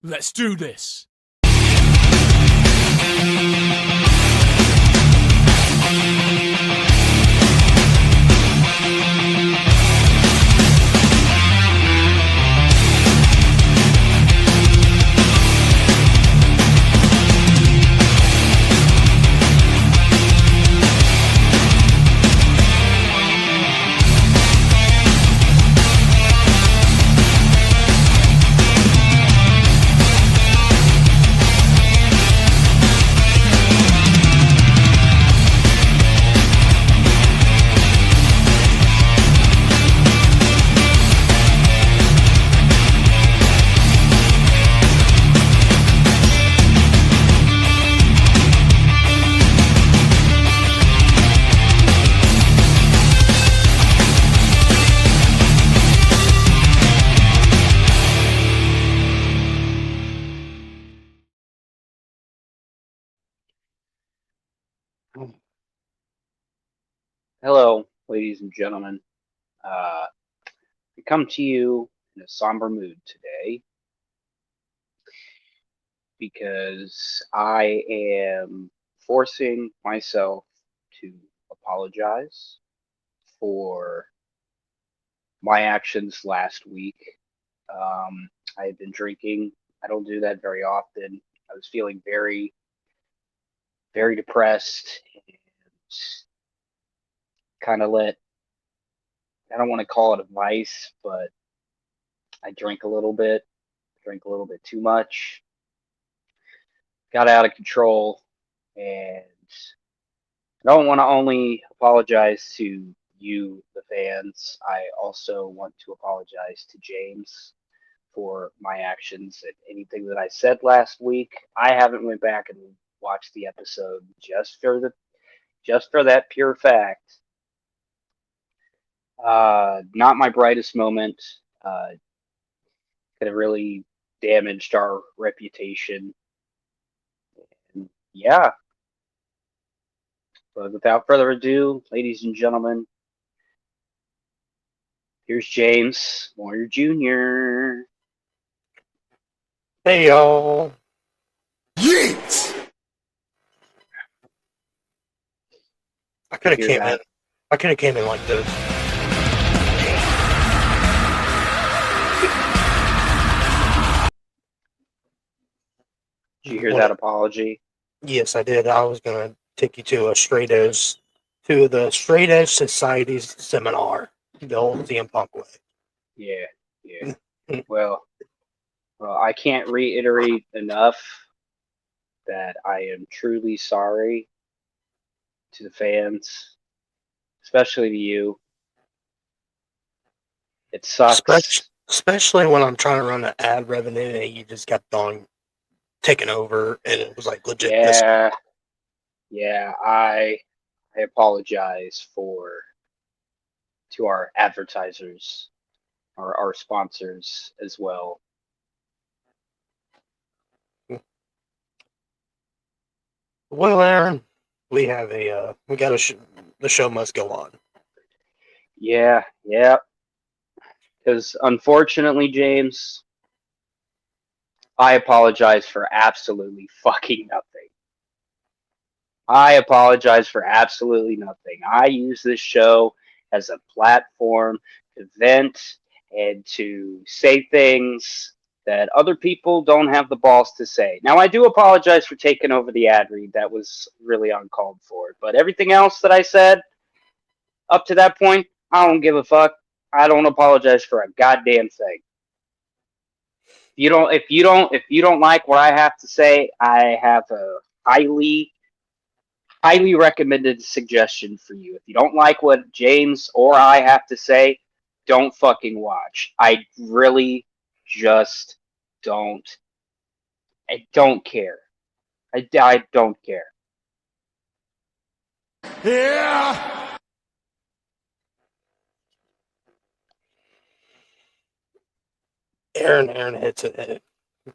Let's do this. Hello, ladies and gentlemen. I come to you in a somber mood today because I am forcing myself to apologize for my actions last week. I had been drinking. I don't do that very often. I was feeling very, very depressed and kind of I don't want to call it a vice, but I drank a little bit too much, got out of control, and I don't want to only apologize to you, the fans. I also want to apologize to James for my actions and anything that I said last week. I haven't went back and watched the episode just for that pure fact. Not my brightest moment. Uh, Could have really damaged our reputation. And yeah, but without further ado, ladies and gentlemen, here's James Moyer Jr. Hey y'all. Yeet! I could have Hear came in. that? I could have came in like this. Did you hear When that it- apology? yes, I did. I was gonna take you to the Straight Edge Society's seminar, the old CM Punk way. Yeah, yeah. Well, I can't reiterate enough that I am truly sorry to the fans, especially to you. It especially, sucks. especially when I'm trying to run an ad revenue and you just kept on taking over, and it was like legit piss. Yeah, yeah. I apologize to our advertisers, our sponsors as well. Well, Aaron, we got the show must go on. Yeah, yeah. Because unfortunately, James, I apologize for absolutely fucking nothing. I apologize for absolutely nothing. I use this show as a platform to vent and to say things that other people don't have the balls to say. Now, I do apologize for taking over the ad read. That was really uncalled for. But everything else that I said up to that point, I don't give a fuck. I don't apologize for a goddamn thing. If you don't like what I have to say, I have a highly recommended suggestion for you. If you don't like what James or I have to say, don't fucking watch. I really just don't. I don't care. I don't care. Yeah! Aaron hits it.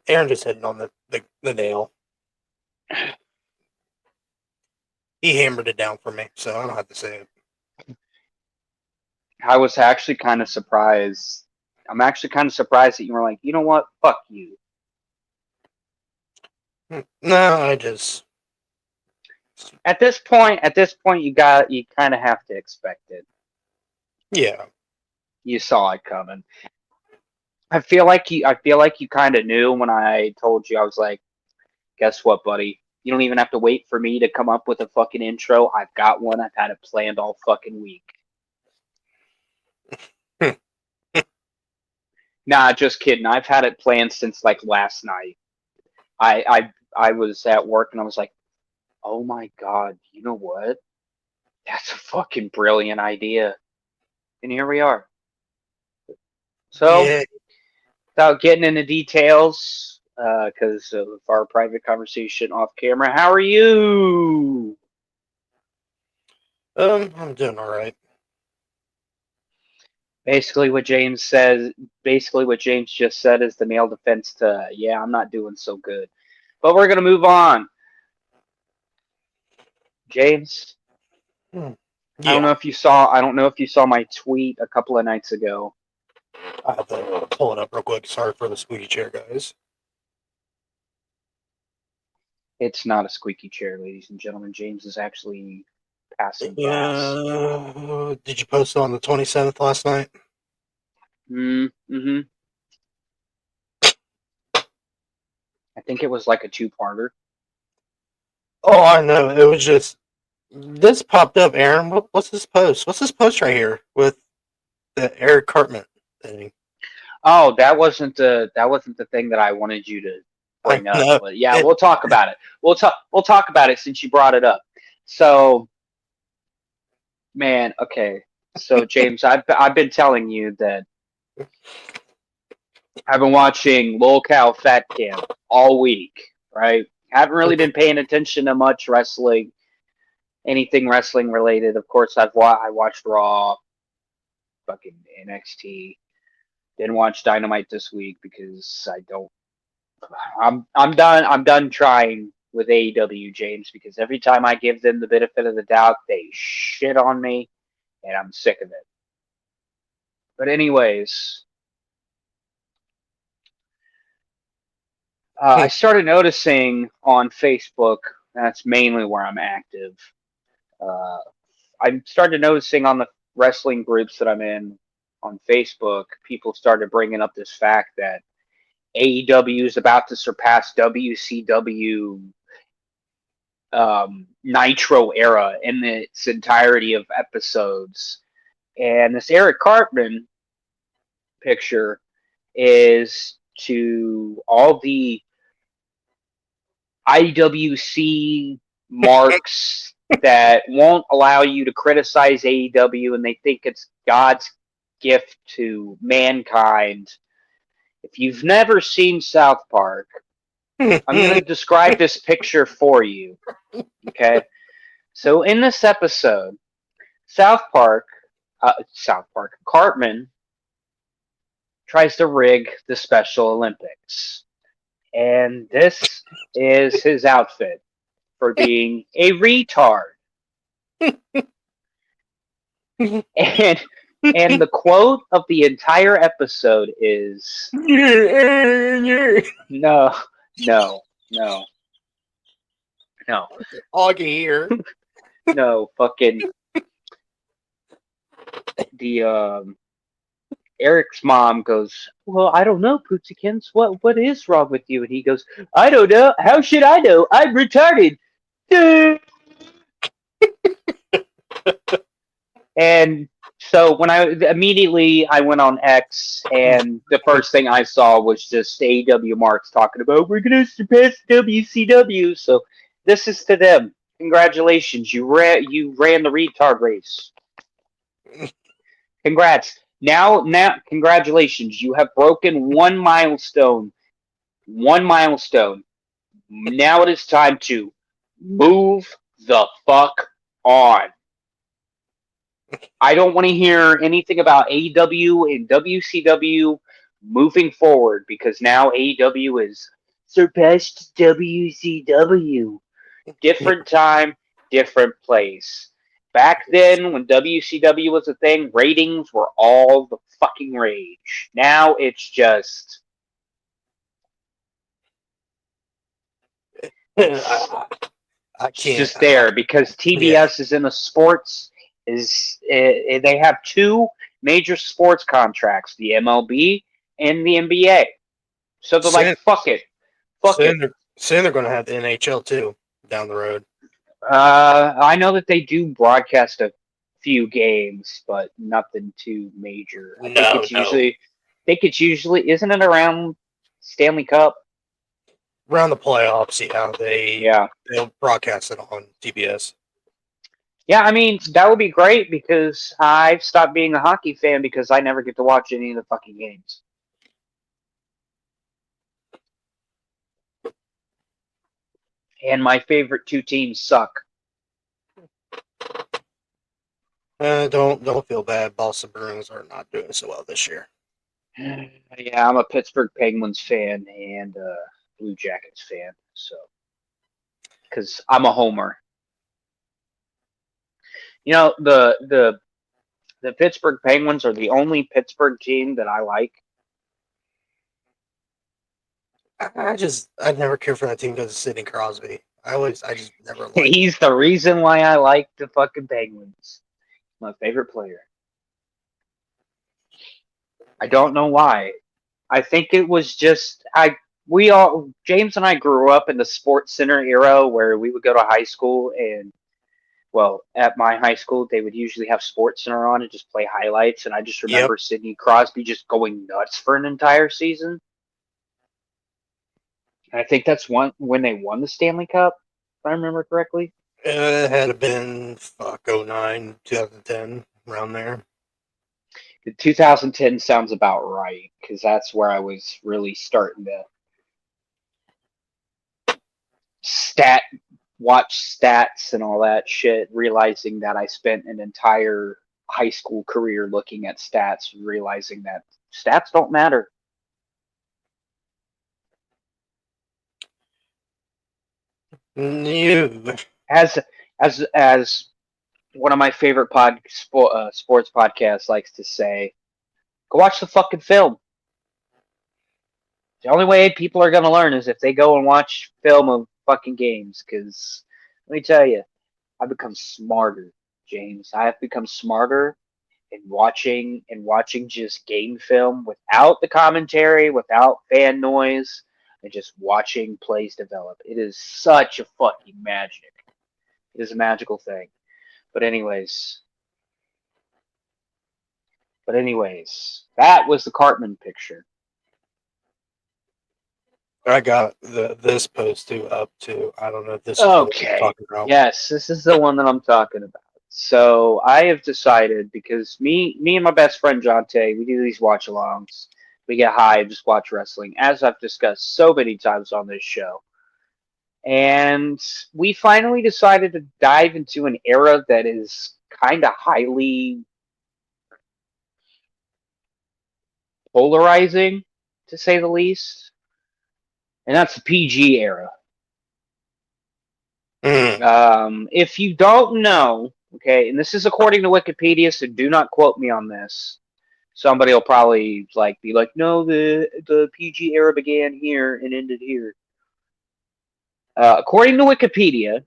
Aaron just hitting on the nail. He hammered it down for me, so I don't have to say it. I was actually kind of surprised. I'm actually kind of surprised that you were like, you know what? Fuck you. No, I just At this point, you kind of have to expect it. yeah. You saw it coming. I feel like you kind of knew when I told you. I was like, guess what, buddy? You don't even have to wait for me to come up with a fucking intro. I've got one. I've had it planned all fucking week. Nah, just kidding. I've had it planned since like last night. I was at work and I was like, oh my god, you know what? That's a fucking brilliant idea. And here we are. So, Yeah. without getting into details, because of our private conversation off camera, how are you? I'm doing all right. Basically, what James just said is the male defense to, yeah, I'm not doing so good. But we're gonna move on. James, Yeah. I don't know if you saw my tweet a couple of nights ago. I have to pull it up real quick. Sorry for the squeaky chair, guys. It's not a squeaky chair, ladies and gentlemen. James is actually passing gas. Did you post it on the 27th last night? Mm-hmm. I think it was like a two-parter. Oh, I know. It was just this popped up. Aaron, what's this post? What's this post right here with the Eric Cartman thing? Oh, that wasn't the thing that I wanted you to I bring up. know. But yeah, we'll talk about it. We'll talk about it since you brought it up. So, man, okay. So, James, I've been telling you that I've been watching Lolcow Fat Camp all week, right? Haven't really been paying attention to much wrestling, anything wrestling related. Of course, I watched Raw, fucking NXT. Didn't watch Dynamite this week because I don't. I'm done. I'm done trying with AEW, James, because every time I give them the benefit of the doubt, they shit on me, and I'm sick of it. But anyways, I started noticing on Facebook. That's mainly where I'm active. Uh, I started noticing on the wrestling groups that I'm in on Facebook, people started bringing up this fact that AEW is about to surpass WCW Nitro era in its entirety of episodes. And this Eric Cartman picture is to all the IWC marks that won't allow you to criticize AEW, and they think it's God's gift to mankind. If you've never seen South Park, I'm going to describe this picture for you. Okay? So in this episode, Cartman tries to rig the Special Olympics. And this is his outfit for being a retard. And the quote of the entire episode is no, no, no, no, All I can hear. no, fucking the Eric's mom goes, well, I don't know, Pootsiekins, what is wrong with you? And he goes, I don't know. How should I know? I'm retarded. And so when I went on X, and the first thing I saw was just AEW marks talking about we're gonna surpass WCW. So this is to them. Congratulations, you ran the retard race. Congrats. Now, congratulations. You have broken one milestone. One milestone. Now it is time to move the fuck on. I don't want to hear anything about AEW and WCW moving forward because now AEW is surpassed WCW. Different time, different place. Back then, when WCW was a thing, ratings were all the fucking rage. Now it's just I It's can't. just there because TBS is in the sports. They have two major sports contracts: the MLB and the NBA. So they're like, Soon, fuck it. soon they're going to have the NHL too down the road. I know that they do broadcast a few games, but nothing too major. I think No, no. it's usually, isn't it around Stanley Cup? Around the playoffs, yeah, Yeah. they'll broadcast it on TBS. Yeah, I mean, that would be great because I've stopped being a hockey fan because I never get to watch any of the fucking games. And my favorite two teams suck. Don't feel bad. Boston Bruins are not doing so well this year. Yeah, I'm a Pittsburgh Penguins fan and a Blue Jackets fan, so because I'm a homer. You know, the Pittsburgh Penguins are the only Pittsburgh team that I like. I never cared for that team because of Sidney Crosby. I just never liked him. He's the reason why I like the fucking Penguins. My favorite player. I don't know why. I think it was just James and I grew up in the Sports Center era where we would go to high school and well, at my high school they would usually have Sports Center on and just play highlights and I just Yep. remember Sidney Crosby just going nuts for an entire season. And I think that's when they won the Stanley Cup, if I remember correctly. It had been 09, 2010, around there. The 2010 sounds about right because that's where I was really starting to stat watch stats and all that shit, realizing that I spent an entire high school career looking at stats, realizing that stats don't matter. New. As as one of my favorite sports podcasts likes to say, go watch the fucking film. The only way people are gonna learn is if they go and watch film of fucking games. Because let me tell you, I've become smarter, James. I have become smarter in watching just game film without the commentary, without fan noise, and just watching plays develop. It is such a fucking magic. It is a magical thing. But anyways, that was the Cartman picture. I got this post too up too. I don't know if this is the one you're Okay. talking about. Yes, this is the one that I'm talking about. So I have decided because me and my best friend Jonte, we do these watch alongs. We get high and just watch wrestling, as I've discussed so many times on this show. And we finally decided to dive into an era that is kind of highly polarizing, to say the least. And that's the PG era. If you don't know, okay, and this is according to Wikipedia, so do not quote me on this. Somebody will probably be like, no, the PG era began here and ended here. According to Wikipedia,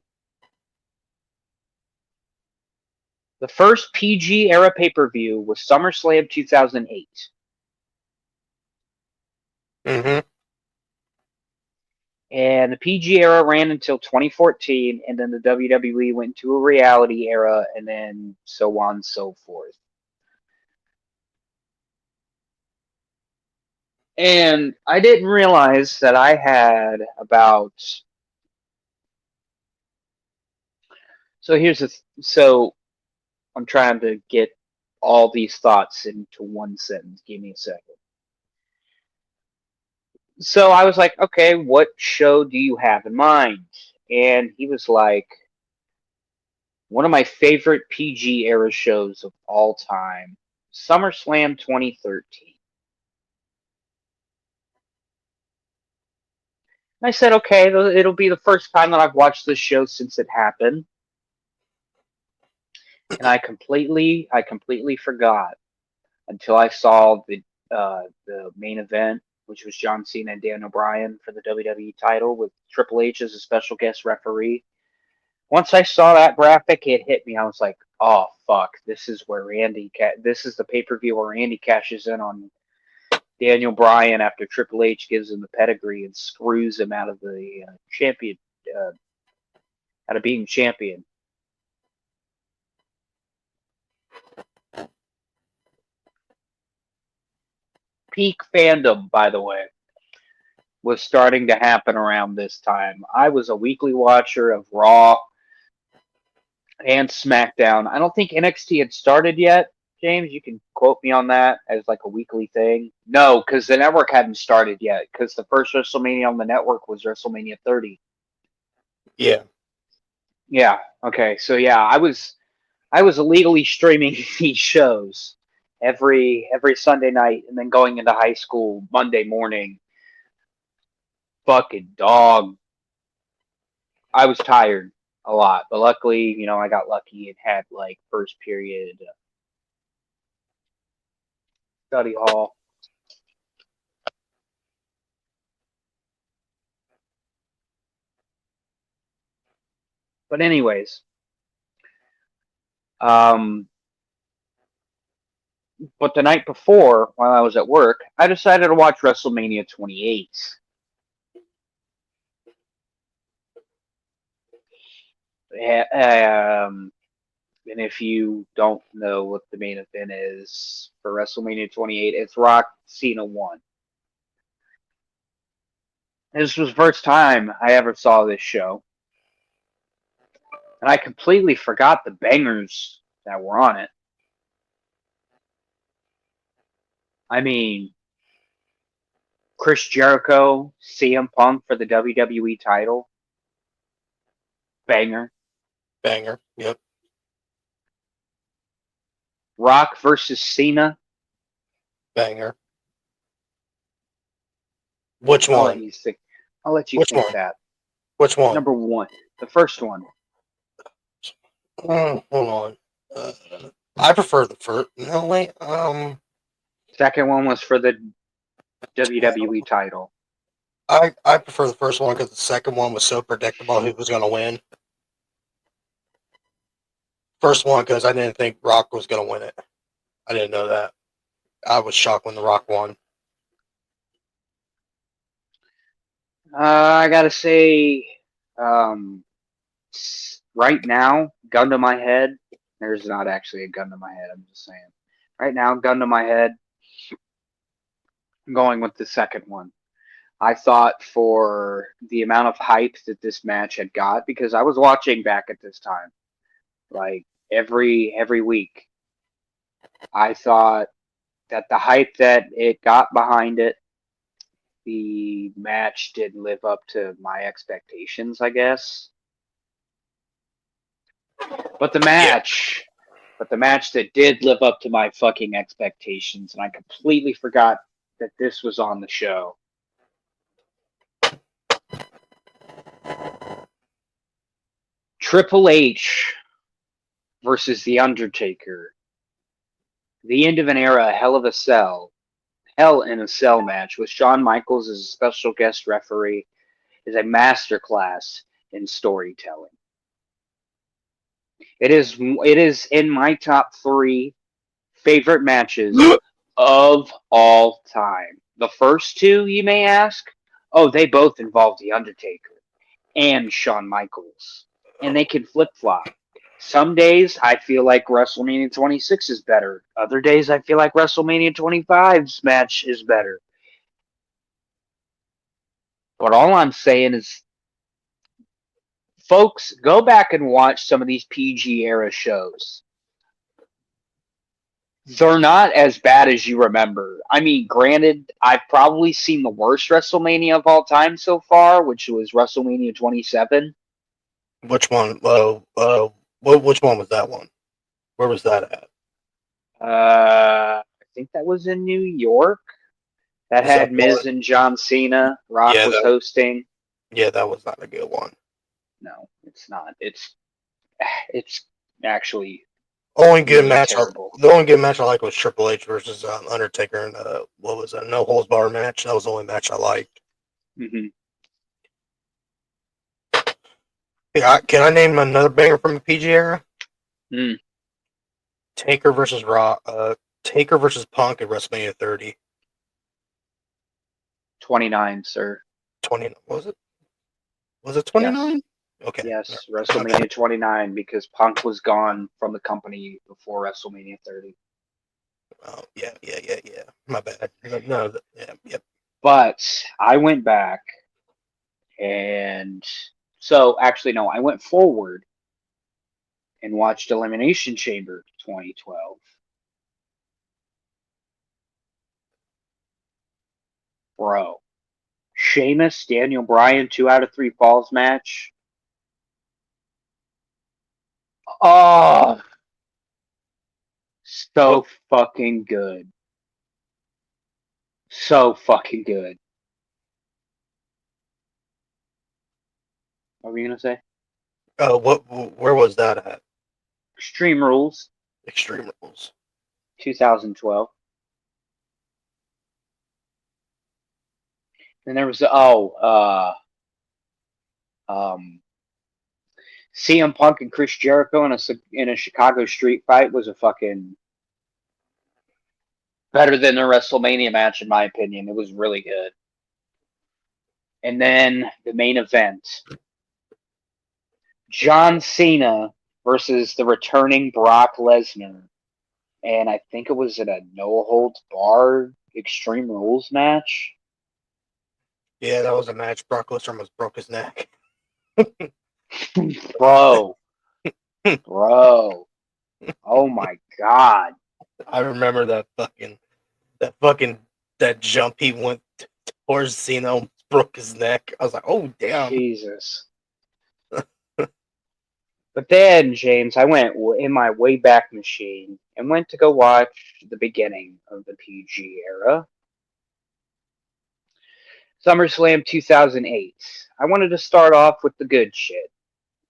the first PG era pay per view was SummerSlam 2008. Mm-hmm. And the PG era ran until 2014, and then the WWE went into a reality era, and then so on and so forth. And I didn't realize that I had about. So I'm trying to get all these thoughts into one sentence. Give me a second. So I was like, okay, what show do you have in mind? And he was like, one of my favorite PG era shows of all time, SummerSlam 2013. And I said, okay, it'll be the first time that I've watched this show since it happened. And I completely forgot until I saw the main event which was John Cena and Daniel Bryan for the WWE title with Triple H as a special guest referee. Once I saw that graphic, it hit me. I was like, "Oh fuck! This is where This is the pay per view where Randy cashes in on Daniel Bryan after Triple H gives him the pedigree and screws him out of the uh, out of being champion." Peak fandom, by the way, was starting to happen around this time. I was a weekly watcher of Raw and SmackDown. I don't think NXT had started yet. James, you can quote me on that as like a weekly thing. No, because the network hadn't started yet. Because the first WrestleMania on the network was WrestleMania 30. Yeah. Yeah. Okay. So yeah, I was illegally streaming these shows every Sunday night, and then going into high school Monday morning. Fucking dog. I was tired a lot, but luckily, I got lucky and had like first period study hall. But anyways, um, but the night before, while I was at work, I decided to watch WrestleMania 28. And if you don't know what the main event is for WrestleMania 28, it's Rock Cena 1. This was the first time I ever saw this show. And I completely forgot the bangers that were on it. I mean, Chris Jericho, CM Punk for the WWE title. Banger. Banger. Yep. Rock versus Cena. Banger. Which I'll let one? you think. I'll let you Which think one? that. Which one? Number one. The first one. Hold on. I prefer the first. No, wait. Second one was for the WWE title. I prefer the first one because the second one was so predictable who was going to win. First one because I didn't think Rock was going to win it. I didn't know that. I was shocked when The Rock won. I gotta say, um, right now, gun to my head. There's not actually a gun to my head. I'm just saying. Right now, gun to my head. I'm going with the second one. I thought for the amount of hype that this match had got, because I was watching back at this time, like every week, I thought that the hype that it got behind it, the match didn't live up to my expectations, I guess. But the match, that did live up to my fucking expectations, and I completely forgot that this was on the show. Triple H versus The Undertaker. The end of an era, Hell in a Cell match with Shawn Michaels as a special guest referee is a masterclass in storytelling. It is in my top 3 favorite matches of all time. The first 2, you may ask, they both involve The Undertaker and Shawn Michaels. And they can flip-flop. Some days I feel like WrestleMania 26 is better. Other days I feel like WrestleMania 25's match is better. But all I'm saying is, folks, go back and watch some of these PG era shows. They're not as bad as you remember. I mean, granted, I've probably seen the worst WrestleMania of all time so far, which was WrestleMania 27. Which one? Which one was that one? Where was that at? I think that was in New York. That Was had that Miz one? and John Cena. Rock Yeah, was hosting. Yeah, that was not a good one. No, it's not. It's actually Only good Really match. terrible. The only good match I liked was Triple H versus Undertaker, and what was that? No holds bar match. That was the only match I liked. Hmm. Yeah, can I name another banger from the PG era? Mm. Taker versus Raw. Taker versus Punk at WrestleMania 30. 29, sir. 20 was it? Was it Yes. 29? Okay. Yes, My bad. WrestleMania 29 because Punk was gone from the company before WrestleMania 30. Oh, yeah. My bad. No, yeah, yep. But I went back and so actually no, I went forward and watched Elimination Chamber 2012. Bro, Sheamus, Daniel Bryan, 2 out of 3 falls match. Oh, so What? fucking good. So fucking good. What were you gonna say? What? Where was that at? Extreme Rules, Extreme Rules. 2012. Then there was um, CM Punk and Chris Jericho in a Chicago street fight was a fucking better than the WrestleMania match in my opinion. It was really good. And then the main event, John Cena versus the returning Brock Lesnar. And I think it was in a no holds barred Extreme Rules match. Yeah, that was a match. Brock Lesnar almost broke his neck. Bro, bro. Oh my god. I remember that that jump he went towards Cena, almost broke his neck. I was like, oh damn. Jesus. But then, James, I went in my Wayback Machine and went to go watch the beginning of the PG era. SummerSlam 2008. I wanted to start off with the good shit.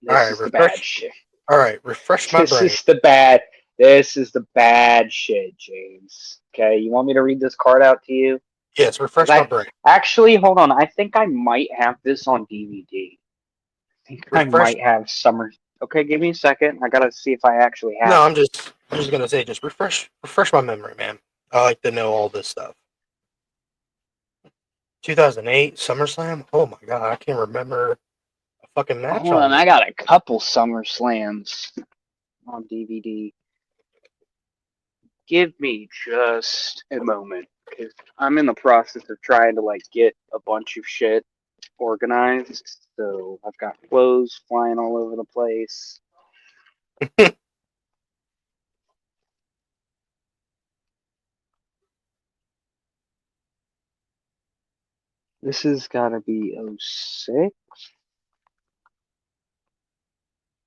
All This right, is the bad refresh. shit. All right, refresh my This brain. is the bad. This is the bad shit, James. Okay, you want me to read this card out to you? Yes, Because refresh my I brain. actually, hold on. I think I might have this on DVD. I think I Refresh. might have Summer. Okay, give me a second. I gotta see if I actually have No, it. I'm just gonna say, just refresh my memory, man. I like to know all this stuff. 2008 SummerSlam. Oh my god, I can't remember a fucking match Hold on on, this. I got a couple Summer Slams on DVD. Give me just a moment, because I'm in the process of trying to like get a bunch of shit organized. So I've got clothes flying all over the place. This has got to be '06,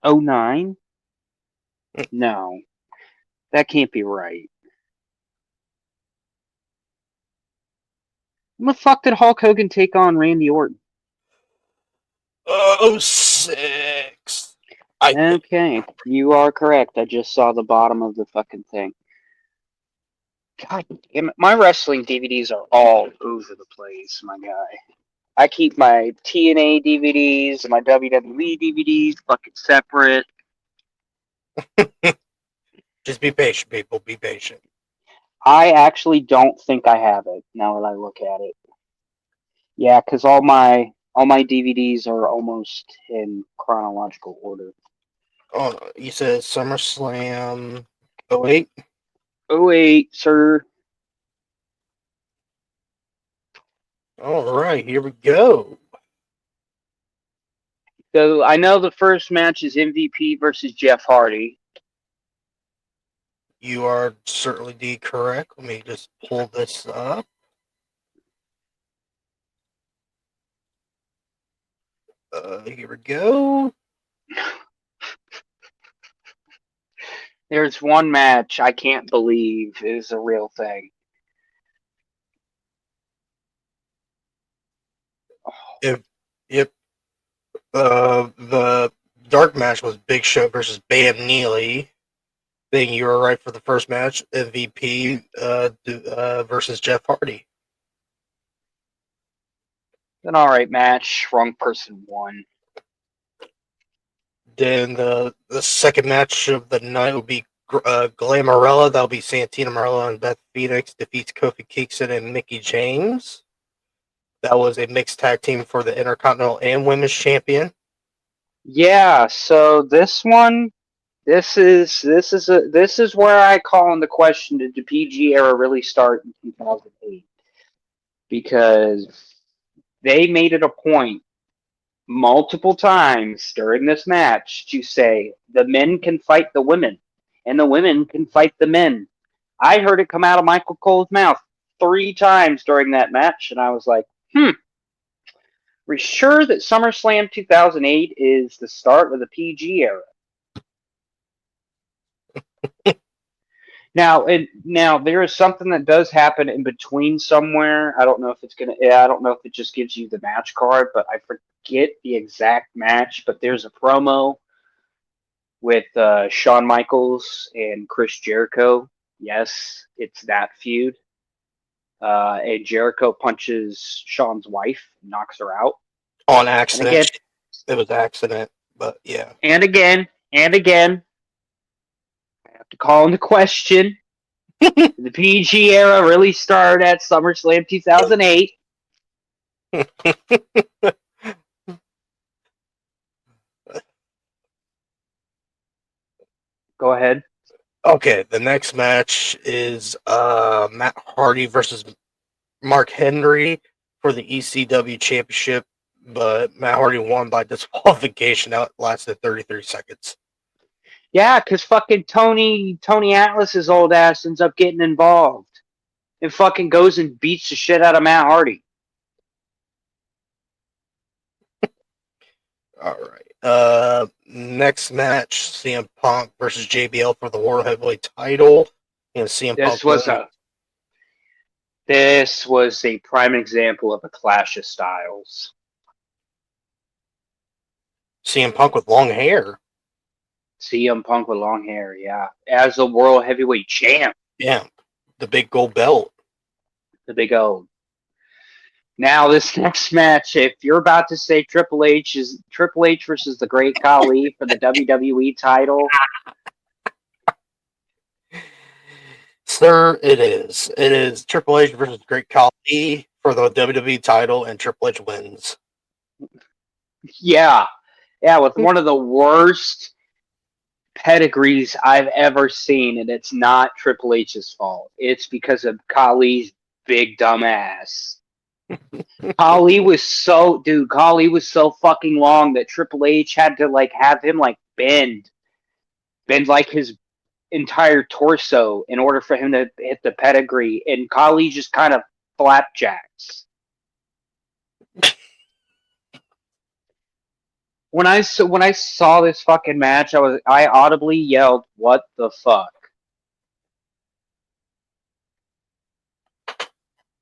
'09. No, that can't be right. When the fuck did Hulk Hogan take on Randy Orton? Oh, 06. I think. Okay, you are correct. I just saw the bottom of the fucking thing. God damn it. My wrestling DVDs are all over the place, my guy. I keep my TNA DVDs and my WWE DVDs fucking separate. Just be patient, people. Be patient. I actually don't think I have it now that I look at it. Yeah, because all my DVDs are almost in chronological order. Oh, you said SummerSlam 08? Oh wait, sir. All right, here we go. So I know the first match is MVP versus Jeff Hardy. You are certainly correct. Let me just pull this up. Here we go. There's one match I can't believe is a real thing. If Yep. The dark match was Big Show versus Bam Neely. Then you were right for the first match. MVP versus Jeff Hardy. An alright match. Wrong person won. Then the second match of the night will be Glamorella. That'll be Santina Marella and Beth Phoenix defeats Kofi Kingston and Mickie James. That was a mixed tag team for the Intercontinental and Women's Champion. Yeah, so this one, this is where I call into question: did the PG era really start in 2008? Because they made it a point multiple times during this match to say the men can fight the women and the women can fight the men. I heard it come out of Michael Cole's mouth 3 times during that match, and I was like, we're sure that SummerSlam 2008 is the start of the PG era. Now there is something that does happen in between somewhere. I don't know if it's gonna. I don't know if it just gives you the match card, but I forget the exact match. But there's a promo with Shawn Michaels and Chris Jericho. Yes, it's that feud. And Jericho punches Shawn's wife, knocks her out On accident. again, it was accident, but yeah. and again. I have to call into question. The PG era really started at SummerSlam 2008. Go ahead. Okay, the next match is Matt Hardy versus Mark Henry for the ECW Championship, but Matt Hardy won by disqualification. That lasted 33 seconds. Yeah, because fucking Tony Atlas's old ass ends up getting involved and fucking goes and beats the shit out of Matt Hardy. All right. Next match: CM Punk versus JBL for the World Heavyweight Title. And CM Punk This was a prime example of a clash of styles. CM Punk with long hair. CM Punk with long hair, yeah, as the World Heavyweight Champ. Yeah, the big gold belt. The big O. Now this next match, if you're about to say Triple H versus the Great Khali for the WWE title, sir, it is. It is Triple H versus Great Khali for the WWE title, and Triple H wins. yeah, with one of the worst pedigrees I've ever seen, and it's not Triple H's fault. It's because of Khali's big dumb ass. Khali was so fucking long that Triple H had to like have him like bend like his entire torso in order for him to hit the pedigree, and Khali just kind of flapjacks. When I saw this fucking match, I audibly yelled, "What the fuck?"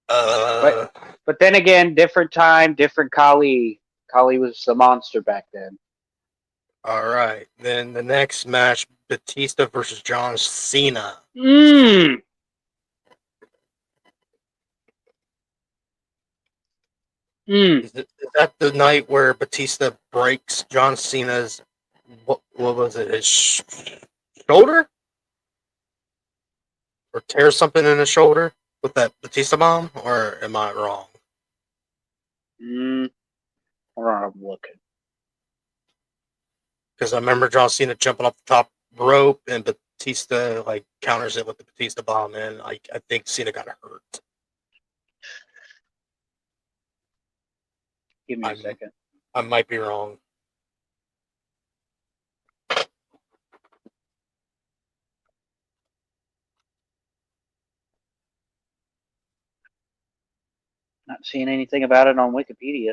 But then again, different time, different Khali. Khali was a monster back then. All right. Then the next match: Batista versus John Cena. Is that the night where Batista breaks John Cena's what was it, his shoulder, or tears something in his shoulder with that Batista bomb, or am I wrong? Hold on, I'm looking. Because I remember John Cena jumping off the top rope and Batista like counters it with the Batista bomb, and I think Cena got hurt. Give me a second. I might be wrong. Not seeing anything about it on Wikipedia.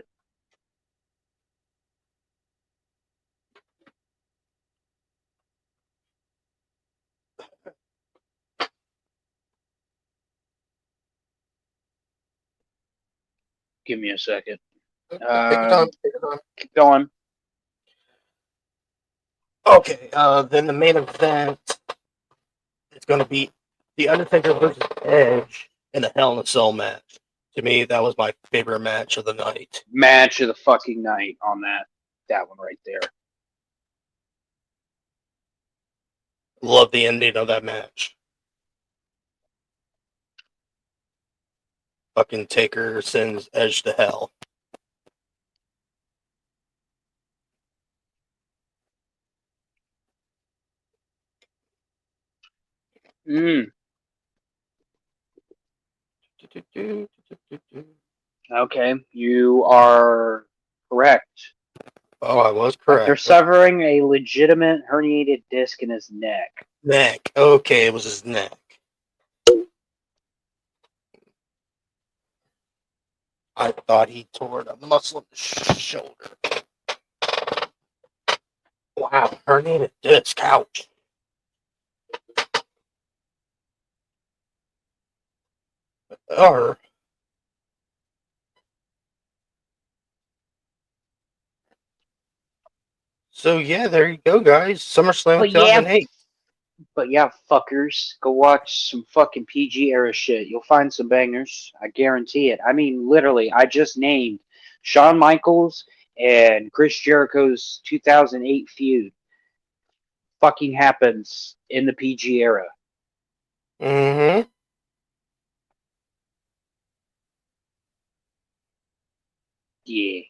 Give me a second. Take your time. Keep going. Okay, then the main event going to be The Undertaker versus Edge in a Hell in a Cell match. To me, that was my favorite match of the night. Match of the fucking night on that one right there. Love the ending of that match. Fucking Taker sends Edge to hell. Okay, you are correct. Oh, I was After correct. severing a legitimate herniated disc in his neck. Neck. Okay, it was his neck. I thought he tore a muscle in the shoulder. Wow, herniated disc. Ouch. Or so yeah, there you go, guys. SummerSlam But yeah, 2008. fuckers, go watch some fucking PG era shit. You'll find some bangers. I guarantee it. I mean, literally, I just named Shawn Michaels and Chris Jericho's 2008 feud. Fucking happens in the PG era. Mm-hmm. Yeah.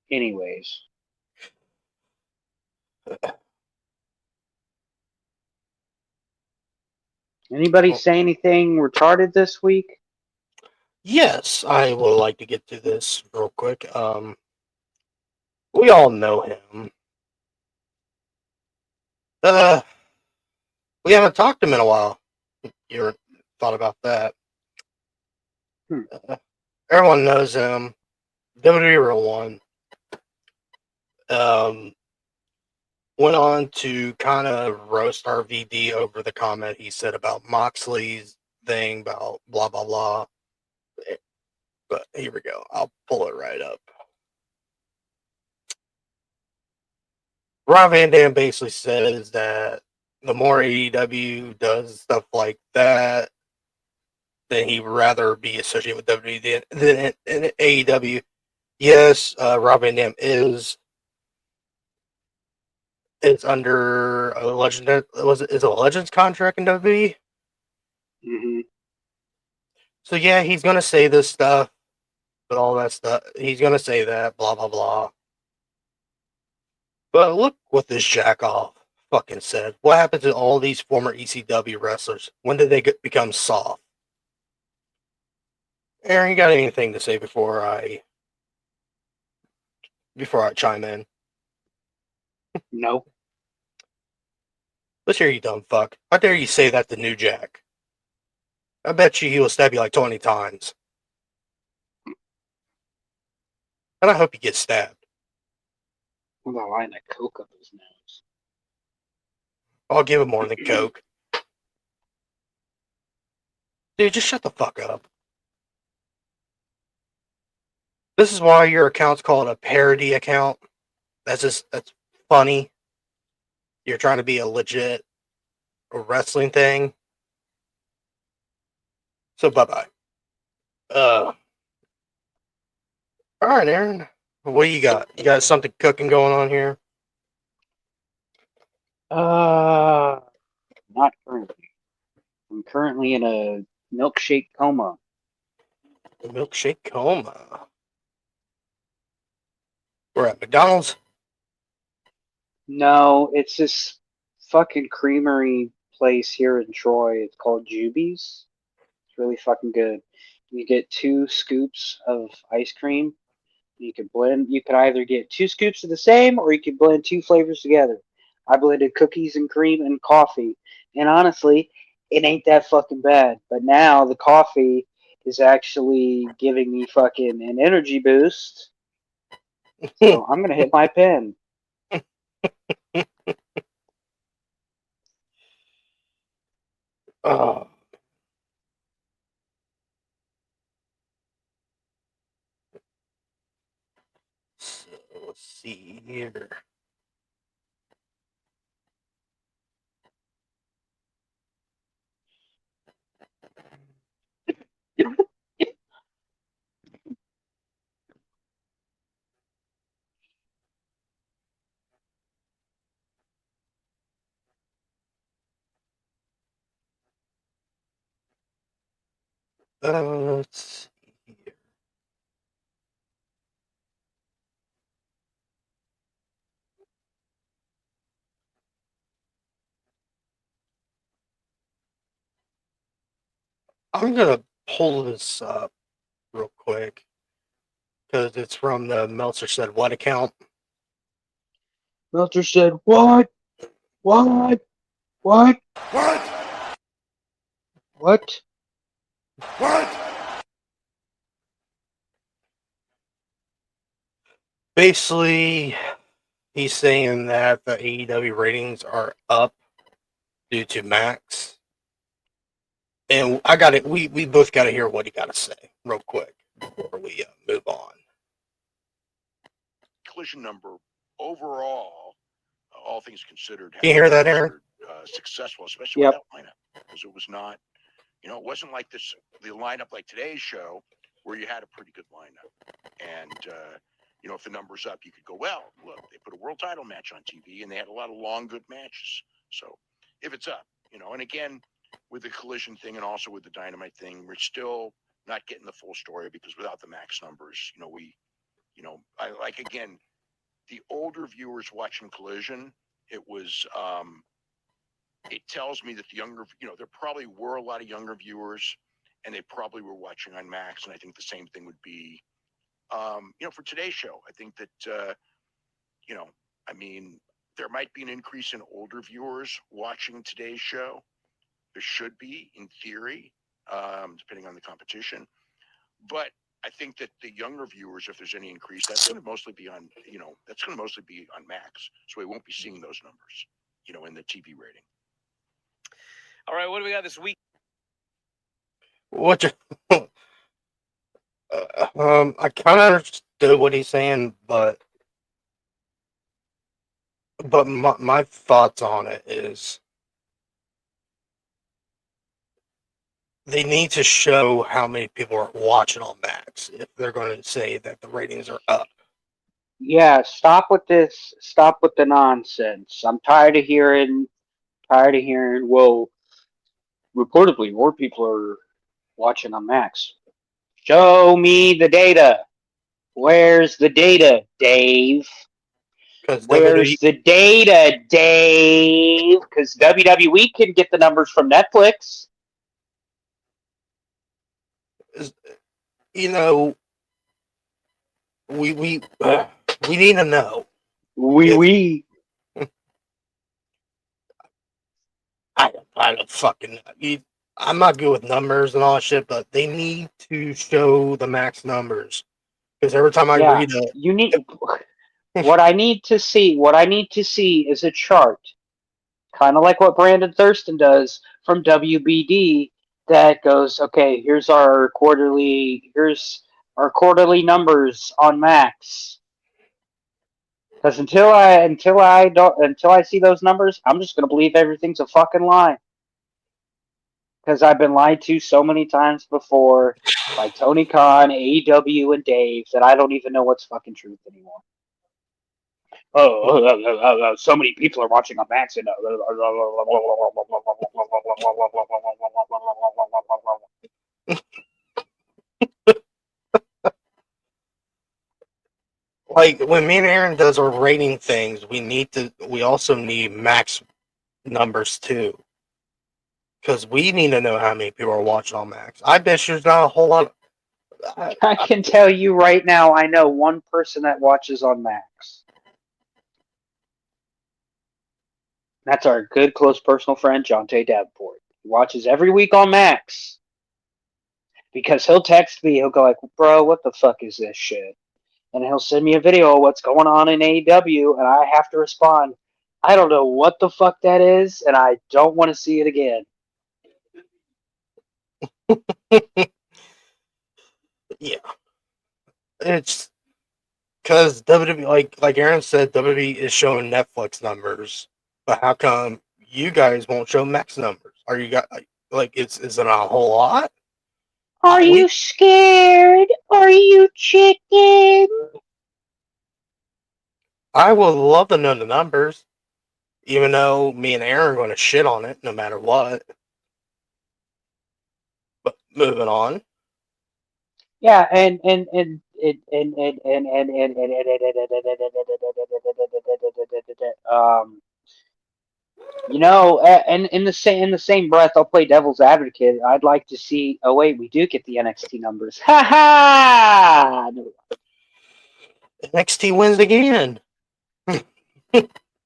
Anyways. Anybody say anything retarded this week? Yes, I would like to get to this real quick. We all know him. We haven't talked to him in a while. You ever thought about that? Everyone knows him. WWE Real One. Went on to kind of roast RVD over the comment he said about Moxley's thing about blah blah blah. But here we go. I'll pull it right up. Rob Van Dam basically says that the more AEW does stuff like that, then he'd rather be associated with WWE than AEW. Yes, Rob Van Dam is under a is a Legends contract in WWE. Mm-hmm. So yeah, he's gonna say this stuff, but all that stuff he's gonna say that blah blah blah. But look what this jack off fucking said. What happened to all these former ECW wrestlers? When did they become soft? Aaron, you got anything to say before I chime in? No. Let's hear you, dumb fuck. How dare you say that to New Jack? I bet you he will stab you like 20 times. And I hope you get stabbed. With a line of coke up his nose. I'll give him more than coke. Dude, just shut the fuck up. This is why your account's called a parody account. That's funny. You're trying to be a legit wrestling thing. So bye-bye. Alright, Aaron. What do you got? You got something cooking going on here? Not currently. I'm currently in a milkshake coma. Milkshake coma. We're at McDonald's. No, it's this fucking creamery place here in Troy. It's called Juby's. It's really fucking good. You get 2 scoops of ice cream. You can blend. You could either get 2 scoops of the same, or you could blend 2 flavors together. I blended cookies and cream and coffee, and honestly, it ain't that fucking bad. But now the coffee is actually giving me fucking an energy boost. So I'm gonna hit my pen. Oh. So, let's see here. Let's see here. I'm gonna pull this up real quick because it's from the Meltzer Said What account. Meltzer said, "What? What? What? What? What?" What? Basically, he's saying that the AEW ratings are up due to Max. And I got it. We both got to hear what he got to say real quick before we move on. Collision number overall, all things considered, Can you hear that, Aaron? successful, especially Yep. with that lineup, because it was not, it wasn't like this the lineup like today's show where you had a pretty good lineup, and if the number's up, you could go, well, look, they put a world title match on TV, and they had a lot of long, good matches. So if it's up, and again, with the Collision thing and also with the Dynamite thing, we're still not getting the full story because without the Max numbers, I like, again, the older viewers watching Collision, it was, it tells me that the younger, there probably were a lot of younger viewers, and they probably were watching on Max. And I think the same thing would be, for today's show. I think that, there might be an increase in older viewers watching today's show. There should be, in theory, depending on the competition. But I think that the younger viewers, if there's any increase, that's going to mostly be on, Max. So we won't be seeing those numbers, in the TV rating. All right, what do we got this week? What? I kind of understood what he's saying, but my thoughts on it is they need to show how many people are watching on Max if they're going to say that the ratings are up. Yeah, stop with this. Stop with the nonsense. I'm tired of hearing. Well, reportedly, more people are watching on Max. Show me the data. Where's the data, Dave? Because Where's WWE, the data, Dave? Because WWE can get the numbers from Netflix. we we need to know. We. I don't fucking know. I'm not good with numbers and all that shit, but they need to show the Max numbers because every time I read it, You need. What I need to see is a chart, kind of like what Brandon Thurston does from WBD, that goes, okay, here's our quarterly numbers on Max. Because until I see those numbers, I'm just gonna believe everything's a fucking lie. Because I've been lied to so many times before by Tony Khan, AEW, and Dave that I don't even know what's fucking truth anymore. So many people are watching on Max. And like when me and Aaron does our rating things, we also need Max numbers too. Because we need to know how many people are watching on Max. I bet there's not a whole lot. I can tell you right now, I know one person that watches on Max. That's our good, close personal friend, John T. Davenport. He watches every week on Max. Because he'll text me, he'll go like, bro, what the fuck is this shit? And he'll send me a video of what's going on in AEW, and I have to respond, I don't know what the fuck that is, and I don't want to see it again. Yeah. It's because WWE, like Aaron said, WWE is showing Netflix numbers, but how come you guys won't show Max numbers? Are you guys like is it a whole lot? Are you scared? Are you chicken? I would love to know the numbers, even though me and Aaron are going to shit on it no matter what. But moving on. Yeah, and in the same breath, I'll play devil's advocate. I'd like to see. Oh wait, we do get the NXT numbers. Ha ha! NXT wins again.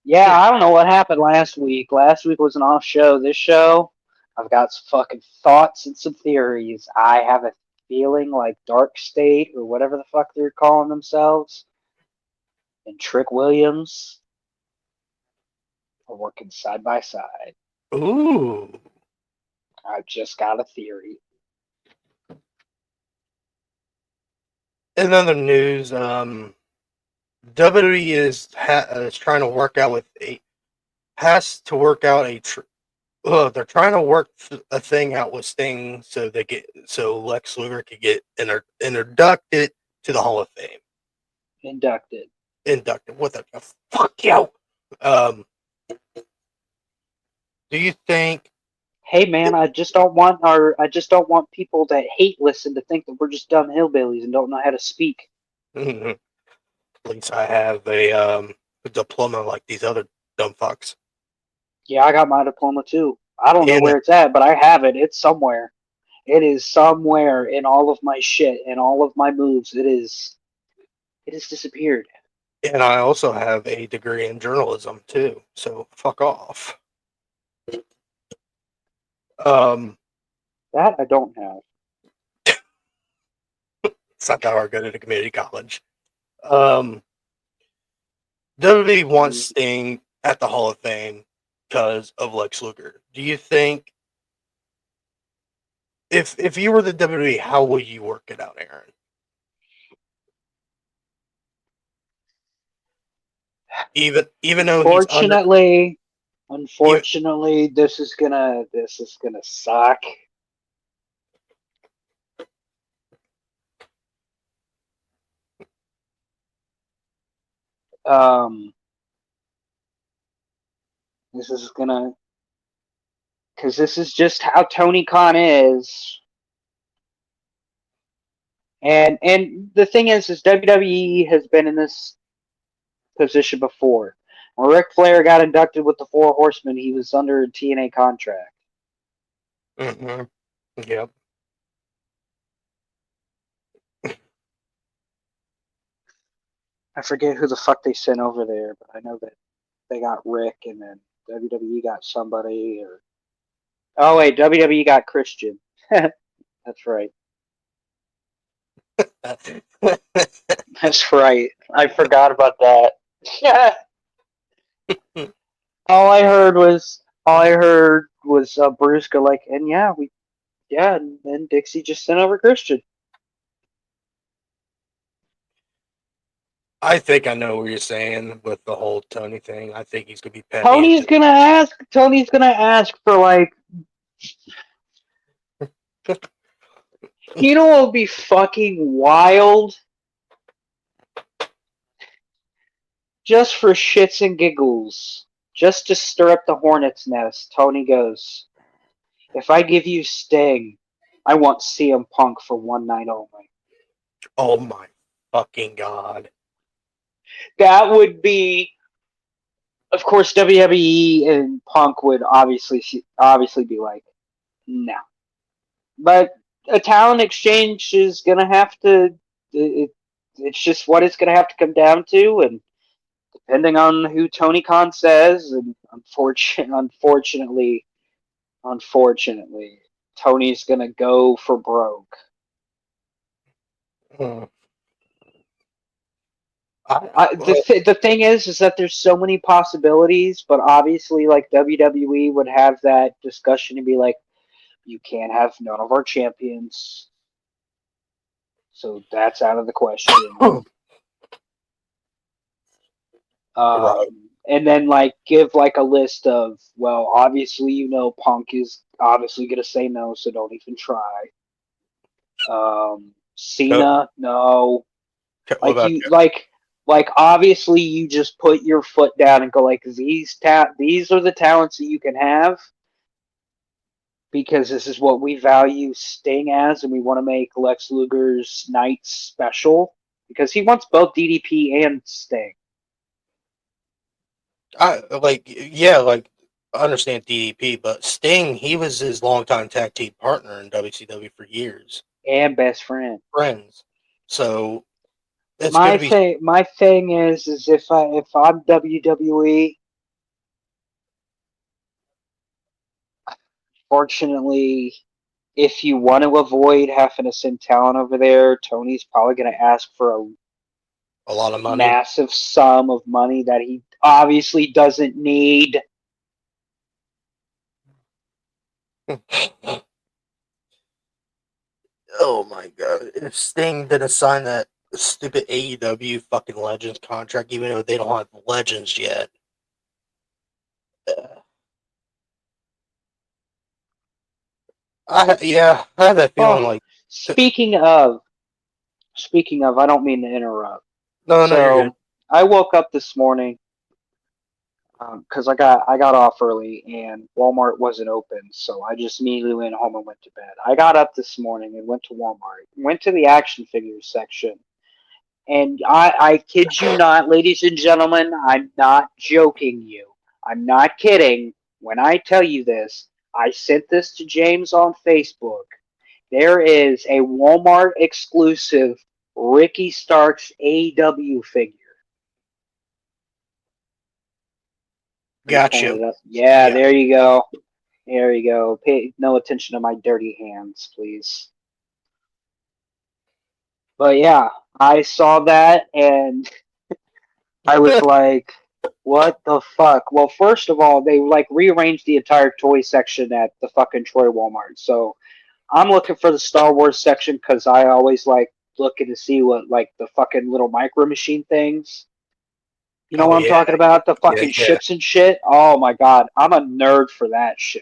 Yeah, I don't know what happened last week. Last week was an off show. This show, I've got some fucking thoughts and some theories. I have a feeling like Dark State or whatever the fuck they're calling themselves and Trick Williams are working side by side. Ooh. I've just got a theory. In other news, WWE is trying to work out with a has to work out they're trying to work a thing out with Sting so Lex Luger could get inducted to the Hall of Fame. Inducted. What the fuck you? Um, do you think? Hey man, I just don't want people that hate listen to think that we're just dumb hillbillies and don't know how to speak. At least I have a diploma like these other dumb fucks. Yeah, I got my diploma too. I don't know And where it's at, but I have it. It's somewhere. It is somewhere in all of my shit and all of my moves. It has disappeared. and I also have a degree in journalism too. So fuck off. That I don't have. It's not that hard to go to community college. WWE wants Sting at the Hall of Fame because of Lex Luger. Do you think if you were the WWE, how would you work it out, Aaron? Even though he's under, Unfortunately, this is gonna suck. This is gonna, because this is just how Tony Khan is. And the thing is WWE has been in this position before. When Ric Flair got inducted with the Four Horsemen, he was under a TNA contract. mm-hmm. Yep. I forget who the fuck they sent over there, but I know that they got Rick, and then WWE got somebody. Oh wait, WWE got Christian. That's right. That's right. I forgot about that. all I heard was Bruce go like, and and then Dixie just sent over Christian. I think I know what you're saying with the whole Tony thing. I think he's gonna be petty. Tony's gonna ask for like. You know what would be fucking wild? Just for shits and giggles, just to stir up the hornet's nest, Tony goes, if I give you Sting, I want CM Punk for one night only. Oh my fucking god. That would be, of course, WWE and Punk would obviously be like, no. But a talent exchange is going to have to, it's just what it's going to have to come down to, and depending on who Tony Khan says, and unfortunately, Tony's going to go for broke. The thing is that there's so many possibilities, but obviously, like WWE would have that discussion and be like, you can't have none of our champions, so that's out of the question. Right. And then give like a list of, well, obviously Punk is obviously gonna say no, so don't even try. Cena, no. Like obviously you just put your foot down and go like, these are the talents that you can have, because this is what we value Sting as, and we want to make Lex Luger's night special because he wants both DDP and Sting. I understand DDP, but Sting, he was his longtime tag team partner in WCW for years, And best friend. friends. So it's My going to be thing is if I'm WWE, fortunately, if you want to avoid having to send talent over there, Tony's probably going to ask for a a lot of money. massive sum of money that he obviously doesn't need. Oh my god! If Sting didn't sign that stupid AEW fucking Legends contract, even though they don't have Legends yet. I have that feeling Oh, like speaking of, I don't mean to interrupt. no, you're So good. I woke up this morning because I got off early and Walmart wasn't open, so I just immediately went home and went to bed. I got up this morning and went to Walmart, went to the action figures section, and I kid you not, ladies and gentlemen, I'm not joking you. I'm not kidding when I tell you this. I sent this to James on Facebook. There is a Walmart exclusive Ricky Starks AEW figure. Are you Got pulling you. it up? Yeah, Yeah. there you go. There you go. Pay no attention to my dirty hands, please. But yeah, I saw that and I was like, what the fuck? Well, first of all, they like rearranged the entire toy section at the fucking Troy Walmart. So I'm looking for the Star Wars section because I always like looking to see what like the fucking little micro machine things. You know Oh what I'm yeah, talking about? The fucking yeah. ships and shit. Oh my god, I'm a nerd for that shit.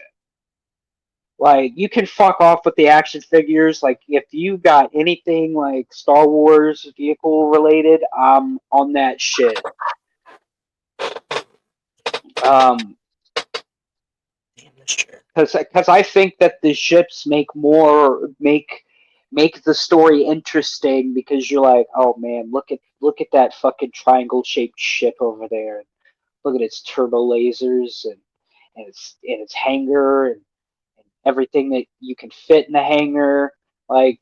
Like, you can fuck off with the action figures. Like, if you got anything like Star Wars vehicle related, I'm on that shit. Um, Damn this chair. because I think that the ships make the story interesting because you're like, oh man, look at that fucking triangle shaped ship over there. Look at its turbo lasers and its hangar and everything that you can fit in the hangar. Like,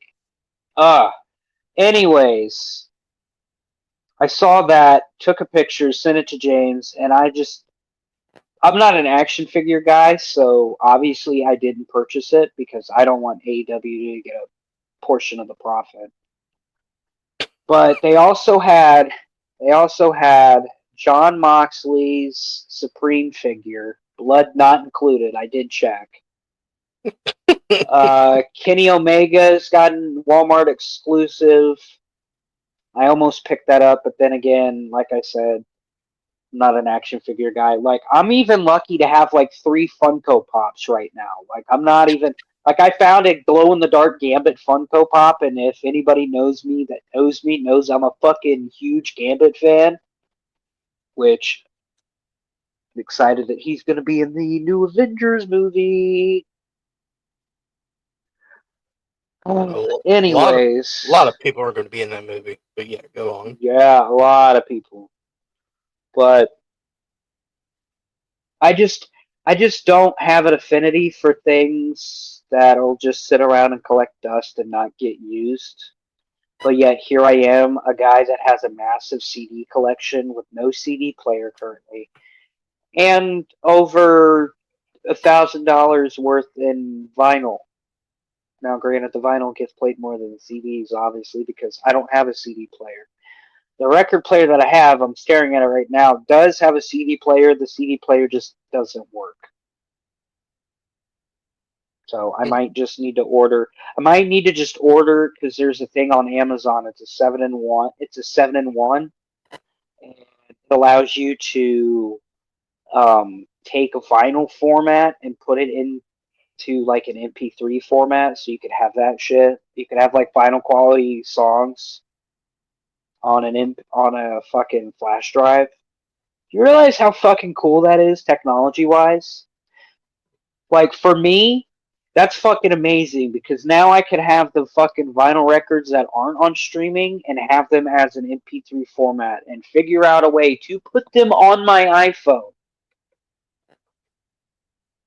anyways, I saw that, took a picture, sent it to James, and I'm not an action figure guy, so obviously I didn't purchase it because I don't want AEW to get a portion of the profit. But they also had John Moxley's Supreme figure, blood not included. I did check. Kenny Omega's gotten Walmart exclusive. I almost picked that up, but then again, like I said, I'm not an action figure guy. Like, I'm even lucky to have like 3 Funko Pops right now. Like, I'm not even like, I found a glow in the dark Gambit Funko Pop, and if anybody knows me that knows me knows I'm a fucking huge Gambit fan, which I'm excited that he's gonna be in the new Avengers movie. A Anyways, lot of people are going to be in that movie. But yeah, go on. yeah, a lot of people. But I just I just don't have an affinity for things that'll just sit around and collect dust and not get used. But yet here I am, a guy that has a massive CD collection with no CD player currently, and over $1,000 worth in vinyl. Now, granted, the vinyl gets played more than the CDs, obviously, because I don't have a CD player. The record player that I have, I'm staring at it right now, does have a CD player. The CD player just doesn't work. So I might just need to order. I might need to just order because there's a thing on Amazon. It's a 7-in-1. It's a 7-in-1, and it allows you to take a vinyl format and put it into like an MP3 format, so you could have that shit. You could have like vinyl quality songs on a fucking flash drive. Do you realize how fucking cool that is technology wise? Like, for me, That's fucking amazing because now I can have the fucking vinyl records that aren't on streaming and have them as an MP3 format and figure out a way to put them on my iPhone.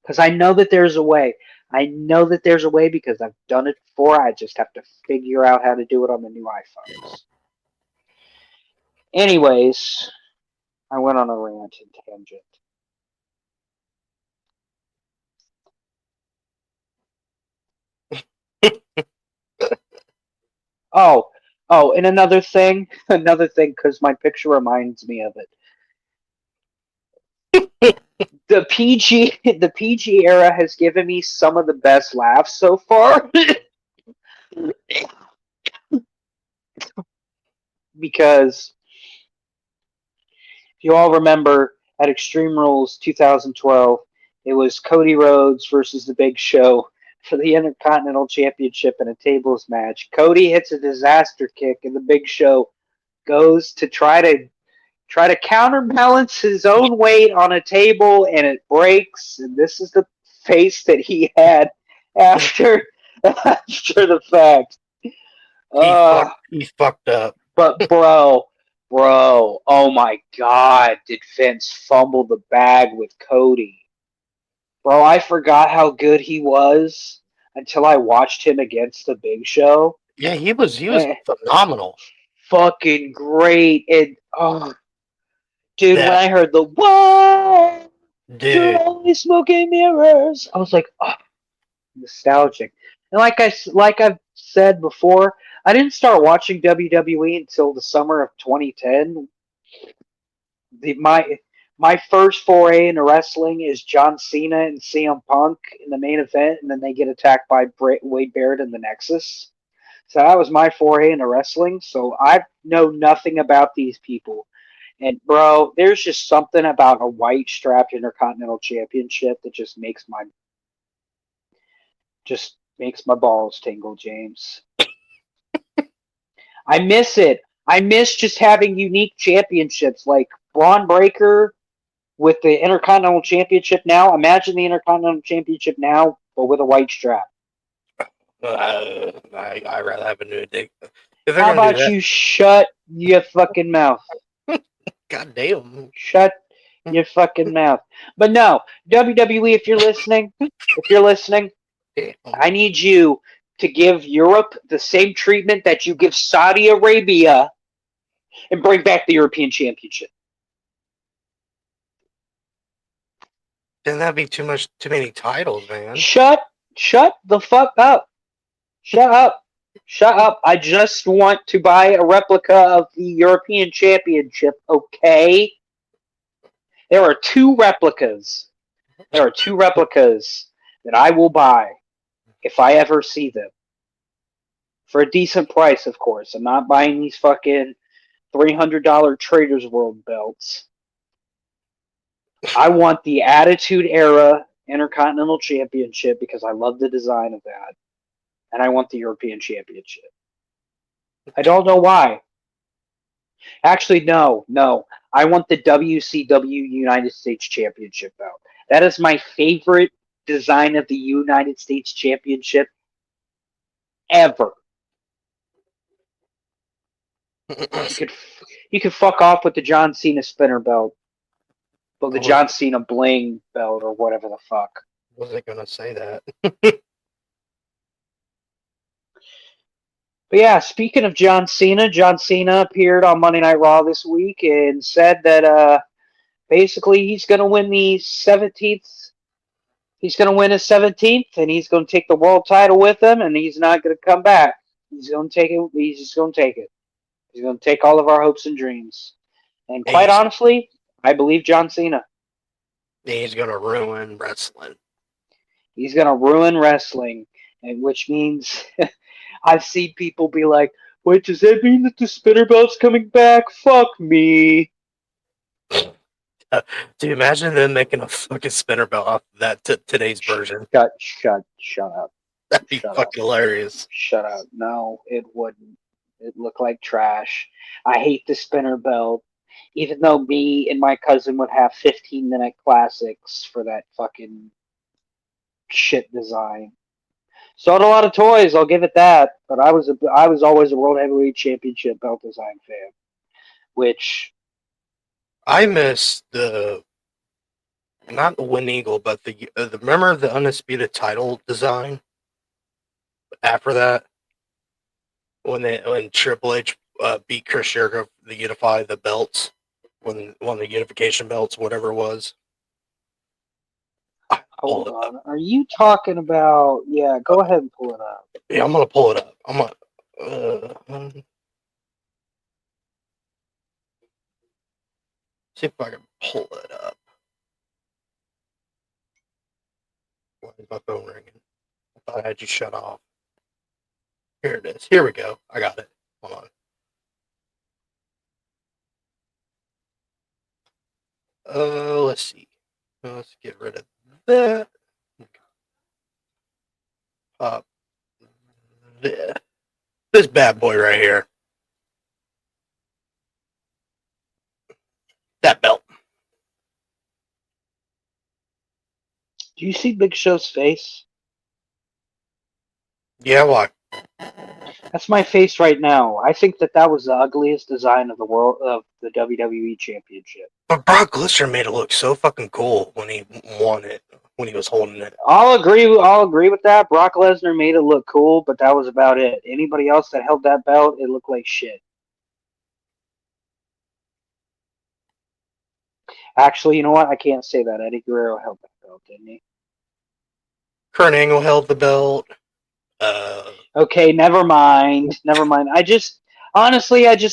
Because I know that there's a way. I know that there's a way because I've done it before. I just have to figure out how to do it on the new iPhones. Anyways, I went on a rant and tangent. And another thing, because my picture reminds me of it. The PG era has given me some of the best laughs so far. Because if you all remember at Extreme Rules 2012, it was Cody Rhodes versus The Big Show for the Intercontinental Championship in a tables match. Cody hits a disaster kick, and The Big Show goes to try to counterbalance his own weight on a table, and it breaks. And this is the face that he had after the fact. He fucked up. But bro, oh my God, did Vince fumble the bag with Cody? Bro, I forgot how good he was until I watched him against the Big Show. Yeah, he was phenomenal. Fucking great. And dude, when I heard the whoa, dude, only smoking mirrors, I was like, oh, nostalgic. And like I've said before, I didn't start watching WWE until the summer of 2010. My first foray into wrestling is John Cena and CM Punk in the main event, and then they get attacked by Wade Barrett in the Nexus. So that was my foray into wrestling. So I know nothing about these people. And bro, there's just something about a white strapped Intercontinental Championship that just makes my balls tingle, James. I miss it. I miss just having unique championships like Braun Breaker with the Intercontinental Championship now. Imagine the Intercontinental Championship now, but with a white strap. I'd rather have a new dick. How about you shut your fucking mouth? God damn. Shut your fucking mouth. But no, WWE, if you're listening, I need you to give Europe the same treatment that you give Saudi Arabia and bring back the European Championship. Then that'd be too many titles, man. Shut the fuck up. Shut up. I just want to buy a replica of the European Championship, okay? There are two replicas that I will buy if I ever see them. For a decent price, of course. I'm not buying these fucking $300 Traders World belts. I want the Attitude Era Intercontinental Championship because I love the design of that. And I want the European Championship. I don't know why. Actually, no. I want the WCW United States Championship belt. That is my favorite design of the United States Championship ever. You could fuck off with the John Cena spinner belt. But the John Cena bling belt or whatever the fuck. Wasn't gonna say that. But yeah, speaking of John Cena appeared on Monday Night Raw this week and said that basically he's going to win the 17th. He's going to win his 17th, and he's going to take the world title with him, and he's not going to come back. He's going to take it. He's just going to take it. He's going to take all of our hopes and dreams. And quite honestly, I believe John Cena. He's going to ruin wrestling. He's going to ruin wrestling, and which means I've seen people be like, wait, does that mean that the spinner belt's coming back? Fuck me. Do you imagine them making a fucking spinner belt off of that today's version? Shut up. That'd be fucking hilarious. Shut up. No, it wouldn't. It looked like trash. I hate the spinner belt. Even though me and my cousin would have 15-minute classics for that fucking shit design. Sold a lot of toys, I'll give it that. But I was always a World Heavyweight Championship belt design fan, which I miss the not the Win Eagle, but the remember the undisputed title design after that when Triple H beat Chris Jericho to unify the belts, when won the unification belts, whatever it was. hold on. Are you talking about? Yeah, go ahead and pull it up. Yeah, I'm gonna pull it up. I'm gonna. See if I can pull it up. Why is my phone ringing? I thought I had you shut off. Here it is. Here we go. I got it. Hold on. Let's see. Let's get rid of that. This bad boy right here. That belt. Do you see Big Show's face? Yeah, why? That's my face right now. I think that was the ugliest design of the WWE Championship. But Brock Lesnar made it look so fucking cool when he won it, when he was holding it. I'll agree with that. Brock Lesnar made it look cool, but that was about it. Anybody else that held that belt, it looked like shit. Actually, you know what? I can't say that. Eddie Guerrero held that belt, didn't he? Kurt Angle held the belt. Okay, never mind. I just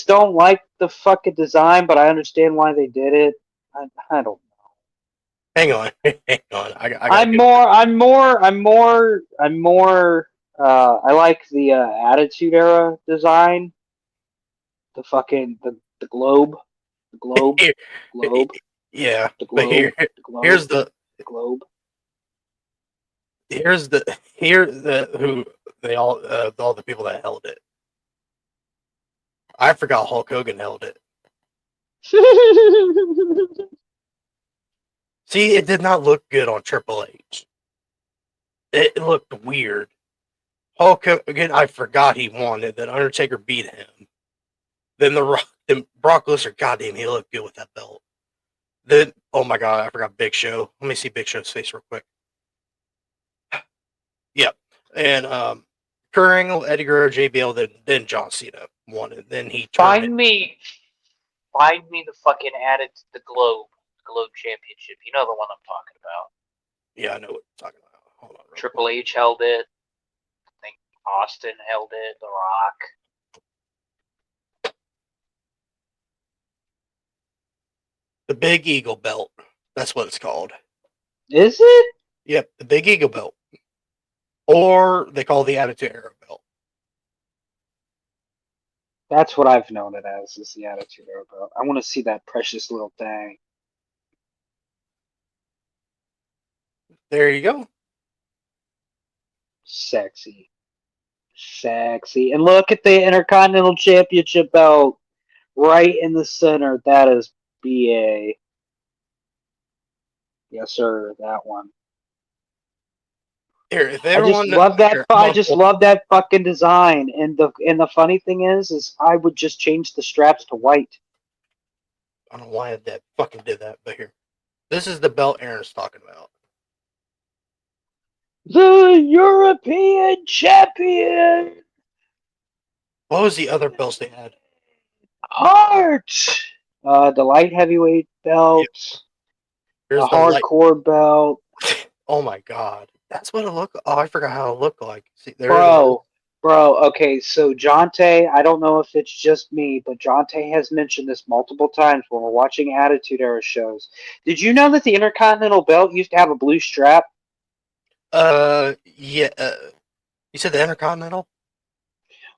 don't like the fucking design, but I understand why they did it. I don't know. Hang on. I like the Attitude Era design. The fucking the globe. The globe. Globe. Yeah. The globe. The globe. Here's the globe. Here's the who they all the people that held it. I forgot Hulk Hogan held it. See, it did not look good on Triple H. It looked weird. Hulk Hogan, I forgot he won it. Then Undertaker beat him. Then then Brock Lesnar, goddamn, he looked good with that belt. Then, oh my god, I forgot Big Show. Let me see Big Show's face real quick. Yep. And Kurt Angle, Eddie Guerrero, JBL, then John Cena won it. Then he Find me the fucking the Globe Championship. You know the one I'm talking about. Yeah, I know what you're talking about. Hold on. Triple H held it. I think Austin held it. The Rock. The Big Eagle belt. That's what it's called. Is it? Yep, the Big Eagle belt. Or they call the Attitude Era belt. That's what I've known it as, is the Attitude Era belt. I want to see that precious little thing. There you go. Sexy. And look at the Intercontinental Championship belt right in the center. That is BA. Yes, sir. That one. Here, if I just love that. I just love that fucking design. And the funny thing is I would just change the straps to white. I don't know why that fucking did that, but here. This is the belt Aaron's talking about. The European Champion. What was the other belts they had? Art. The light heavyweight belt. Yep. The hardcore belt. Oh my god. That's what it looked. Oh, I forgot how it looked like. See, bro. Okay, so Jonte, I don't know if it's just me, but Jonte has mentioned this multiple times when we're watching Attitude Era shows. Did you know that the Intercontinental belt used to have a blue strap? Yeah. You said the Intercontinental?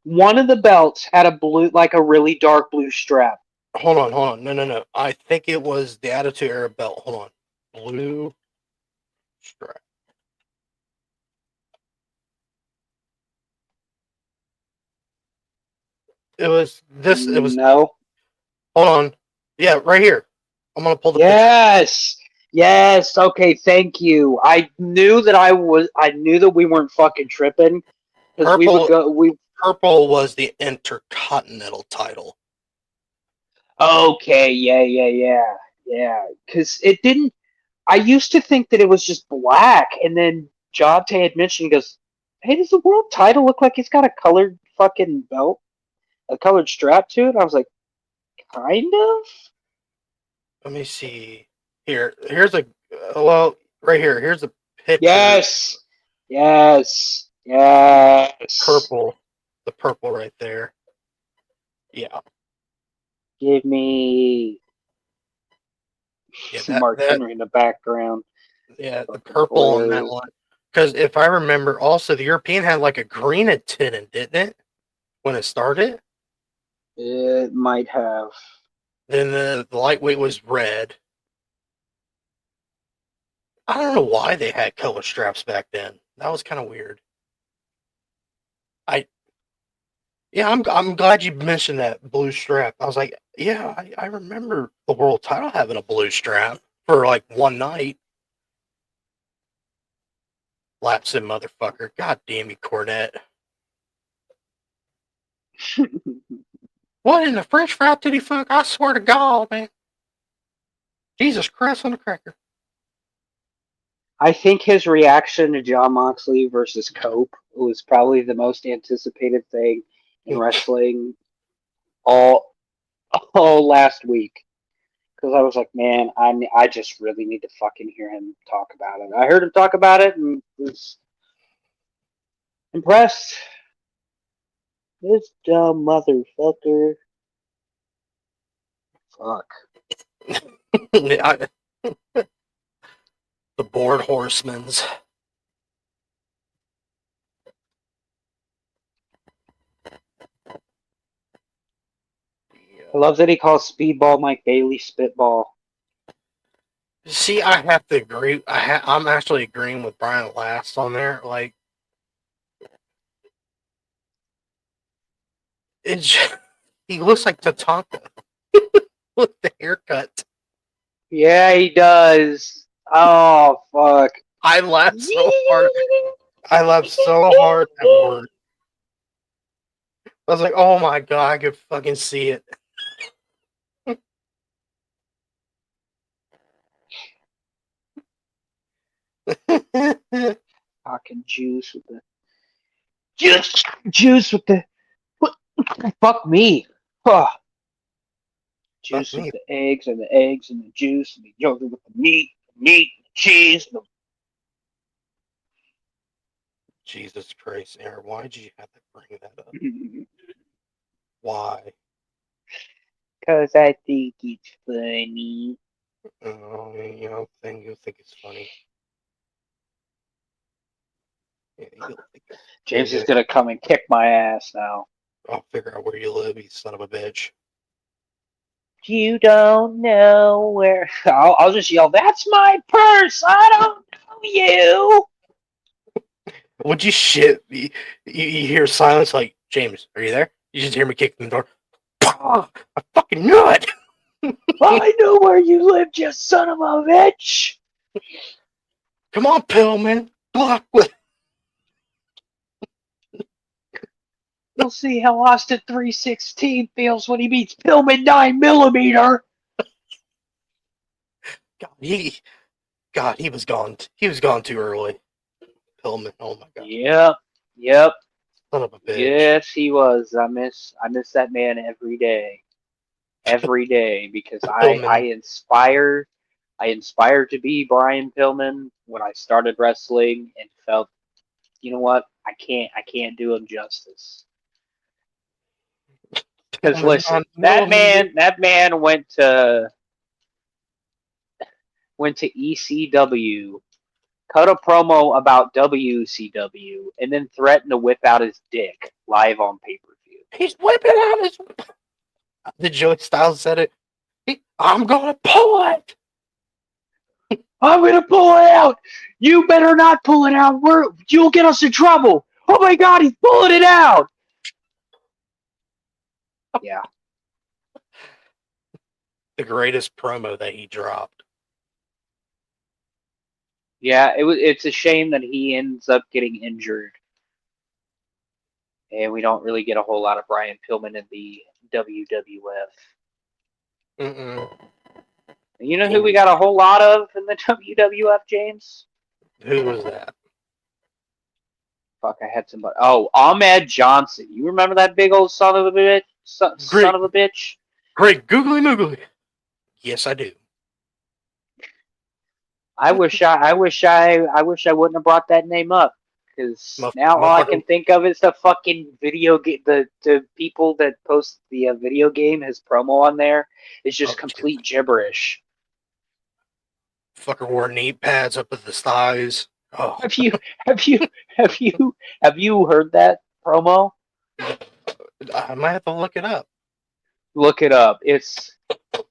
One of the belts had a blue, like a really dark blue strap. Hold on. No. I think it was the Attitude Era belt. Hold on. Blue strap. It was this. It was no. Hold on. Yeah, right here. I'm gonna pull the picture. Yes. Okay. Thank you. I knew that I knew that we weren't fucking tripping because we would Purple, go. We purple was the Intercontinental title. okay. Yeah. Because it didn't. I used to think that it was just black, and then Jonte had mentioned, he goes, "Hey, does the world title look like it's got a colored fucking belt, a colored strap to it?" I was like, "Kind of." Let me see. Here's a well, right here. Here's a picture. Yes. Yes. Purple, the purple right there. Yeah, Give me yeah. Mark That Henry in the background. yeah, the Fucking purple on that hilarious. one. Because if I remember, also the European had like a green attendant, didn't it? When it started, It might have. then the lightweight was red. I don't know why they had color straps back then. That was kind of weird. I Yeah, I'm glad you mentioned that blue strap. I was like, yeah, I remember the world title having a blue strap for like one night. Lapsin motherfucker. God damn you, Cornette. What in the French fry did he fuck? I swear to God, man. Jesus Christ on a cracker. I think his reaction to John Moxley versus Cope was probably the most anticipated thing in wrestling all all last week. Because I was like, man, I just really need to fucking hear him talk about it. I heard him talk about it and was impressed. This dumb motherfucker. Fuck. The bored horsemans. I love that he calls Speedball Mike Bailey Spitball. See, I have to agree. I'm actually agreeing with Brian Last on there. Like, it's he looks like Tatanka with the haircut. Yeah, he does. Oh, fuck. I laughed so hard. I laughed so hard at work. I was like, oh my god, I could fucking see it. Fucking juice with the juice with the what? Fuck me. Huh. Fuck Juice with me. the eggs and the eggs and the juice and the yogurt with the meat, the cheese. Jesus Christ, Aaron, why did you have to bring that up? Because Why? I think it's funny. Oh, you think it's funny. Yeah, you'll think it's, James is gonna come and kick my ass now. I'll figure out where you live, you son of a bitch. You don't know where. I'll just yell, "That's my purse! I don't know you!" Would you shit? You hear silence like, James, are you there? You just hear me kick the door. I fucking knew it! I know where you live, you son of a bitch! Come on, Pillman. Block with. You'll see how Austin 316 feels when he beats Pillman 9mm. God, he was gone. He was gone too early. Pillman, oh my god, Yep. son of a bitch. Yes, he was. I miss that man every day. Every day because Pillman. I inspired to be Brian Pillman when I started wrestling and felt, you know what? I can't do him justice. Because Pillman listen, on millimeter. that man went to ECW, cut a promo about WCW, and then threatened to whip out his dick live on pay-per-view. He's whipping out his. The Joey Styles said it. I'm gonna pull it. I'm gonna pull it out. You better not pull it out. You'll get us in trouble. Oh my God, he's pulling it out. Yeah. The greatest promo that he dropped. Yeah, it's a shame that he ends up getting injured. And we don't really get a whole lot of Brian Pillman in the WWF. Mm-mm. You know who we got a whole lot of in the WWF, James? Who was that? Fuck, I had somebody. Oh, Ahmed Johnson. You remember that big old son of a bitch? Son of a bitch? Great googly moogly. Yes, I do. I wish I wouldn't have brought that name up, because now all I can think of is the fucking video game. The people that post the video game, his promo on there is just complete gibberish. Fucker wore knee pads up at the thighs. Oh. Have you heard that promo? I might have to look it up. Look it up. It's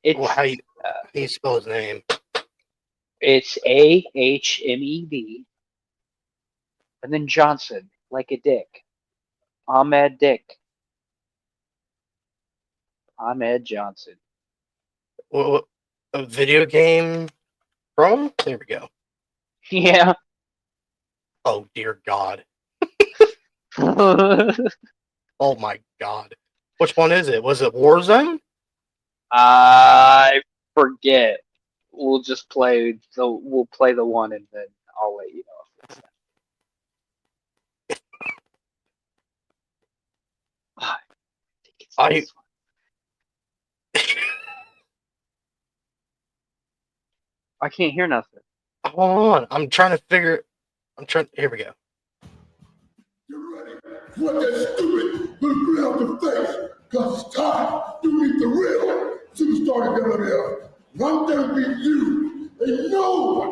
well, how you spell his name? It's Ahmed, and then Johnson, like a dick. Ahmed Dick. Ahmed Johnson. Well, a video game promo? There we go. Yeah. Oh dear God. Oh my God. Which one is it? Was it Warzone? I forget. We'll just play the one, and then I'll let you know if it's that. I can't hear nothing. Hold on. Here we go. You ready? What that stupid little grin off your face? Cause it's time to meet the real superstar of WWF. I'm gonna beat you. Ain't no one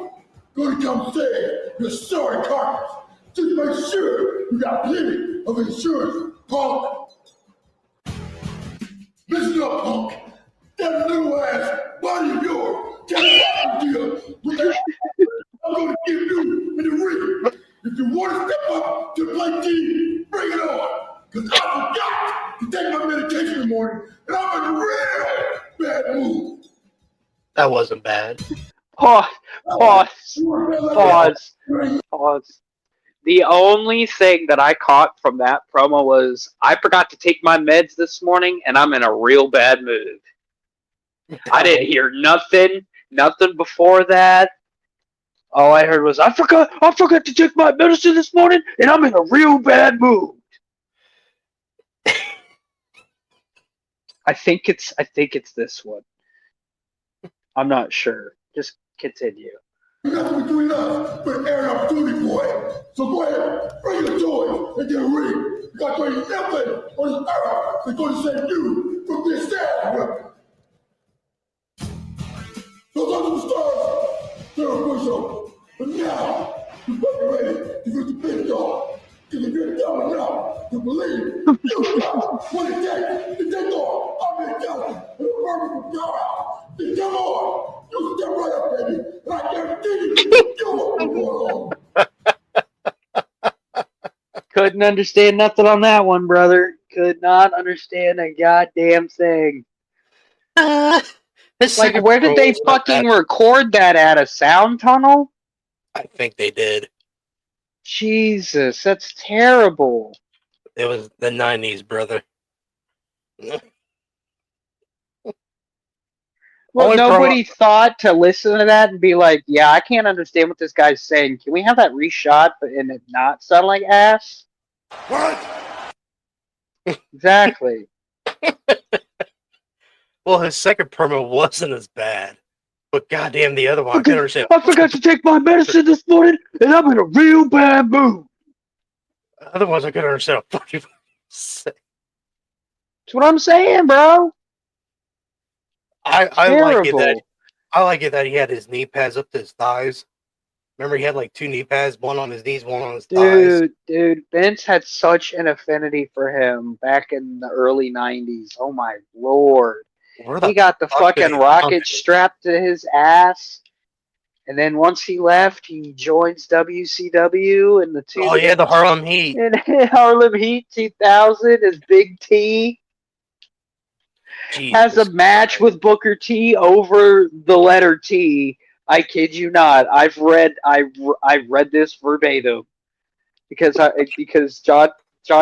gonna come save your sorry carcass. Just make sure you got plenty of insurance, punk. Listen up, punk. That little ass body of yours can't deal with that I'm gonna give you in the ring. If you want to step up to play team, bring it on. Because I forgot to take my medication in the morning, and I'm in a real bad mood. That wasn't bad. Pause. The only thing that I caught from that promo was, I forgot to take my meds this morning, and I'm in a real bad mood. I didn't hear nothing before that. All I heard was, I forgot to take my medicine this morning, and I'm in a real bad mood. I think it's this one. I'm not sure. Just continue. Nothing between us but airing our duty, boy. So go ahead, bring your toys and get a ring. Because there ain't nothing on this earth that's going to save you from this sad weapon. Those are the stars, they're official. But now, you're fucking ready to get the big dog. Because if you're dumb enough to believe you got what it takes to take on I'm intelligent and a perfect powerhouse, then come on. You step right up, baby. And I guarantee you won't be going home. Couldn't understand nothing on that one, brother. Could not understand a goddamn thing. Like, where did they fucking record that at? A sound tunnel? I think they did. Jesus, that's terrible. It was the 90s, brother. Well, nobody thought to listen to that and be like, yeah, I can't understand what this guy's saying. Can we have that reshot and it not sound like ass? What? Exactly. Well, his second promo wasn't as bad. But goddamn, the other one, I couldn't understand. I forgot to take my medicine this morning, and I'm in a real bad mood. Otherwise, I couldn't understand a fucking say. That's what I'm saying, bro. I like it that he had his knee pads up to his thighs. Remember, he had like two knee pads, one on his knees, one on his thighs. Dude, Vince had such an affinity for him back in the early 90s. Oh my lord. He got the fucking rocket strapped to his ass. And then once he left, he joins WCW and the Harlem Heat. In Harlem Heat 2000 as Big T. Jesus has a match with Booker T over the letter T I kid you not. I read this verbatim because John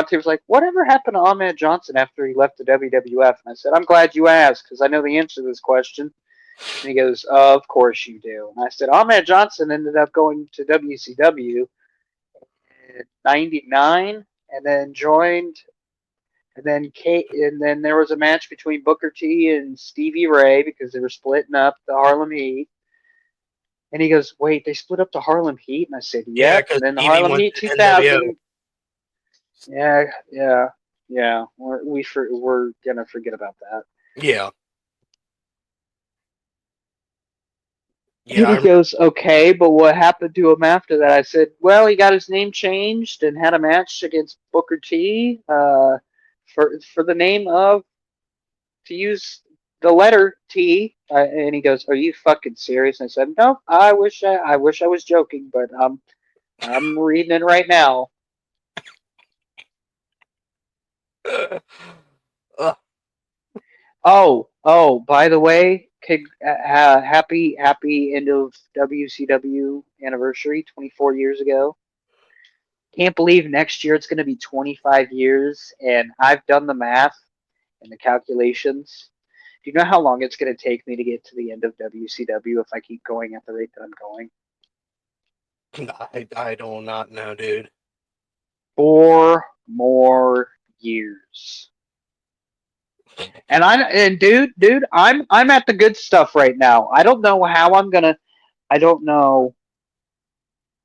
T was like, whatever happened to Ahmed Johnson after he left the WWF? And I said, I'm glad you asked because I know the answer to this question. And he goes, of course you do. And I said, Ahmed Johnson ended up going to WCW in '99 and then joined. And then there was a match between Booker T and Stevie Ray because they were splitting up the Harlem Heat. And he goes, wait, they split up the Harlem Heat? And I said, Yeah, yep. because And then the Evie Harlem went Heat to NWO. 2000. Yeah. We're gonna forget about that. Yeah. And he goes, okay, but what happened to him after that? I said, well, he got his name changed and had a match against Booker T. For the name of, to use the letter T. And he goes, are you fucking serious? And I said, no, I wish I was joking, but I'm reading it right now. Oh, by the way, happy end of WCW anniversary, 24 years ago. Can't believe next year it's going to be 25 years, and I've done the math and the calculations. Do you know how long it's going to take me to get to the end of WCW if I keep going at the rate that I'm going? I do not know, dude. 4 more years. And dude, I'm at the good stuff right now. I don't know how I'm gonna. I don't know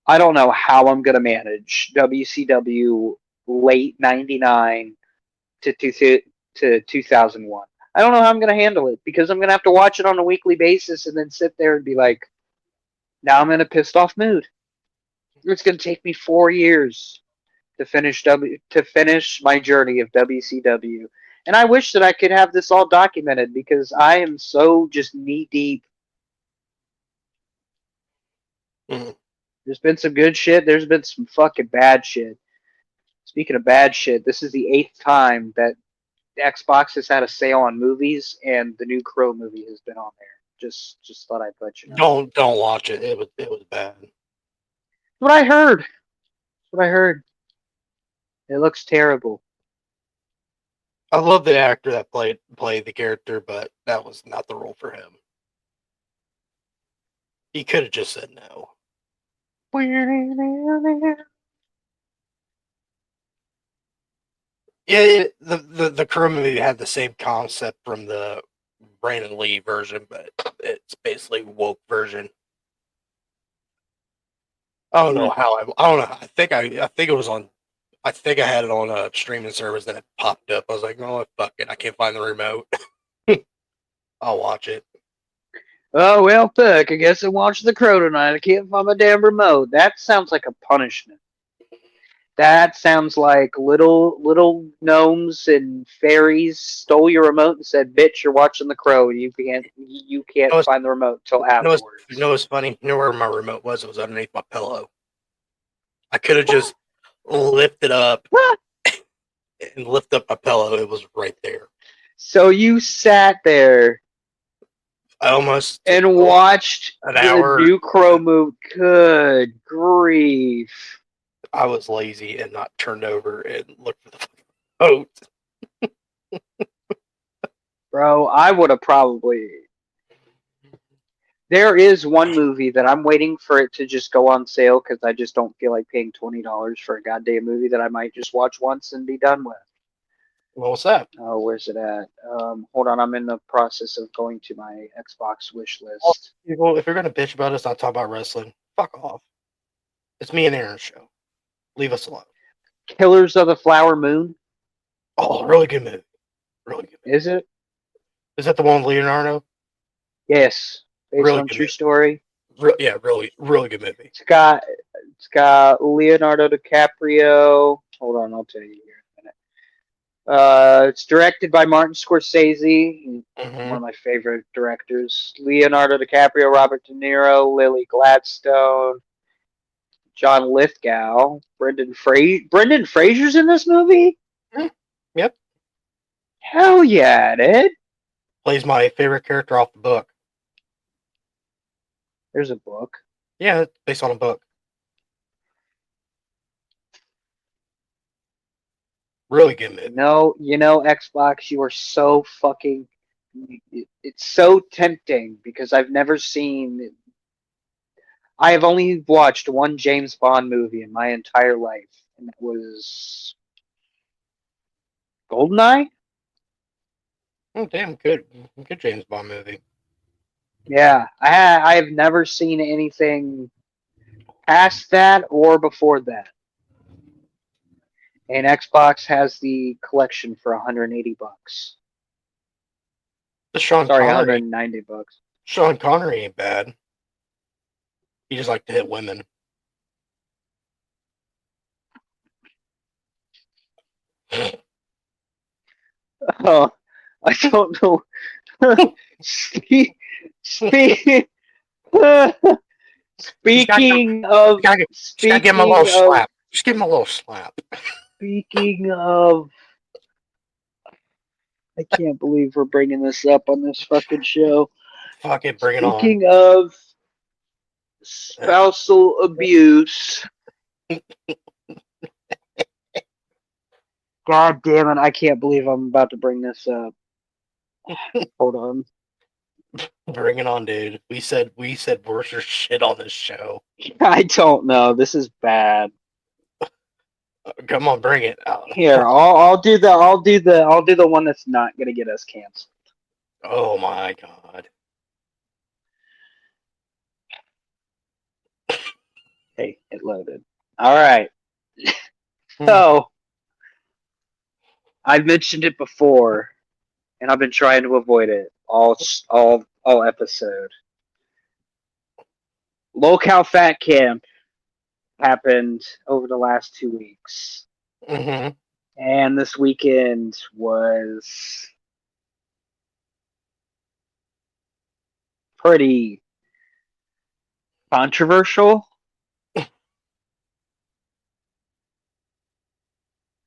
how I'm gonna manage WCW late '99 to 2001. I don't know how I'm gonna handle it because I'm gonna have to watch it on a weekly basis and then sit there and be like, now I'm in a pissed off mood. It's gonna take me 4 years to finish my journey of WCW. And I wish that I could have this all documented because I am so just knee deep. Mm-hmm. There's been some good shit. There's been some fucking bad shit. Speaking of bad shit, this is the 8th time that Xbox has had a sale on movies, and the new Crow movie has been on there. Just thought I'd let you know. Don't watch it. It was bad. What I heard. What I heard. It looks terrible. I love the actor that played the character, but that was not the role for him. He could have just said no. Yeah, the Crow movie had the same concept from the Brandon Lee version, but it's basically woke version. I don't know how I don't know. I think it was on. I think I had it on a streaming service, and it popped up. I was like, oh fuck it, I can't find the remote. I'll watch it. Oh, well, fuck. I guess I watched The Crow tonight. I can't find my damn remote. That sounds like a punishment. That sounds like little gnomes and fairies stole your remote and said, "Bitch, you're watching The Crow. You can't find the remote till afterwards." You know what's funny? You know where my remote was? It was underneath my pillow. I could have just lifted up and lift up my pillow. It was right there. So you sat there I almost and watched an the hour. new Crow movie. Good grief. I was lazy and not turned over and looked for the remote. Bro, I would have probably. There is one movie that I'm waiting for it to just go on sale because I just don't feel like paying $20 for a goddamn movie that I might just watch once and be done with. Well, what's that? Oh, where's it at? Hold on, I'm in the process of going to my Xbox wish list. People, if you're gonna bitch about us not talking about wrestling, fuck off. It's me and Aaron's show. Leave us alone. Killers of the Flower Moon. Oh, really good movie. Really good movie. Is it? Is that the one with Leonardo? Yes. Based Really on good true movie. Story. Yeah, really good movie. It's got Leonardo DiCaprio. Hold on, I'll tell you here in a minute. It's directed by Martin Scorsese, one of my favorite directors. Leonardo DiCaprio, Robert De Niro, Lily Gladstone, John Lithgow, Brendan Fraser's in this movie? Yep. Hell yeah, Ed. Plays my favorite character off the book. There's a book. Yeah, it's based on a book. Really good movie. No, Xbox, you are so fucking. It's so tempting because I've never seen. I have only watched one James Bond movie in my entire life, and that was GoldenEye. Oh, damn, good James Bond movie. Yeah, I have never seen anything past that or before that. And Xbox has the collection for $180. The Sean Sorry, Connery. $190. Sean Connery ain't bad. He just like to hit women. Oh, I don't know. Speaking speaking of Just gotta give him a little slap. Just give him a little slap. Speaking of, I can't believe we're bringing this up on this fucking show. Fuck it, bring it on. Speaking of spousal abuse, God damn it! I can't believe I'm about to bring this up. Hold on. Bring it on, dude. We said worse shit on this show. I don't know. This is bad. Come on, bring it out. Here, I'll do the one that's not gonna get us canceled. Oh my god. Hey, it loaded. All right. So I've mentioned it before, and I've been trying to avoid it all episode. Local Fat Camp happened over the last 2 weeks, and this weekend was pretty controversial.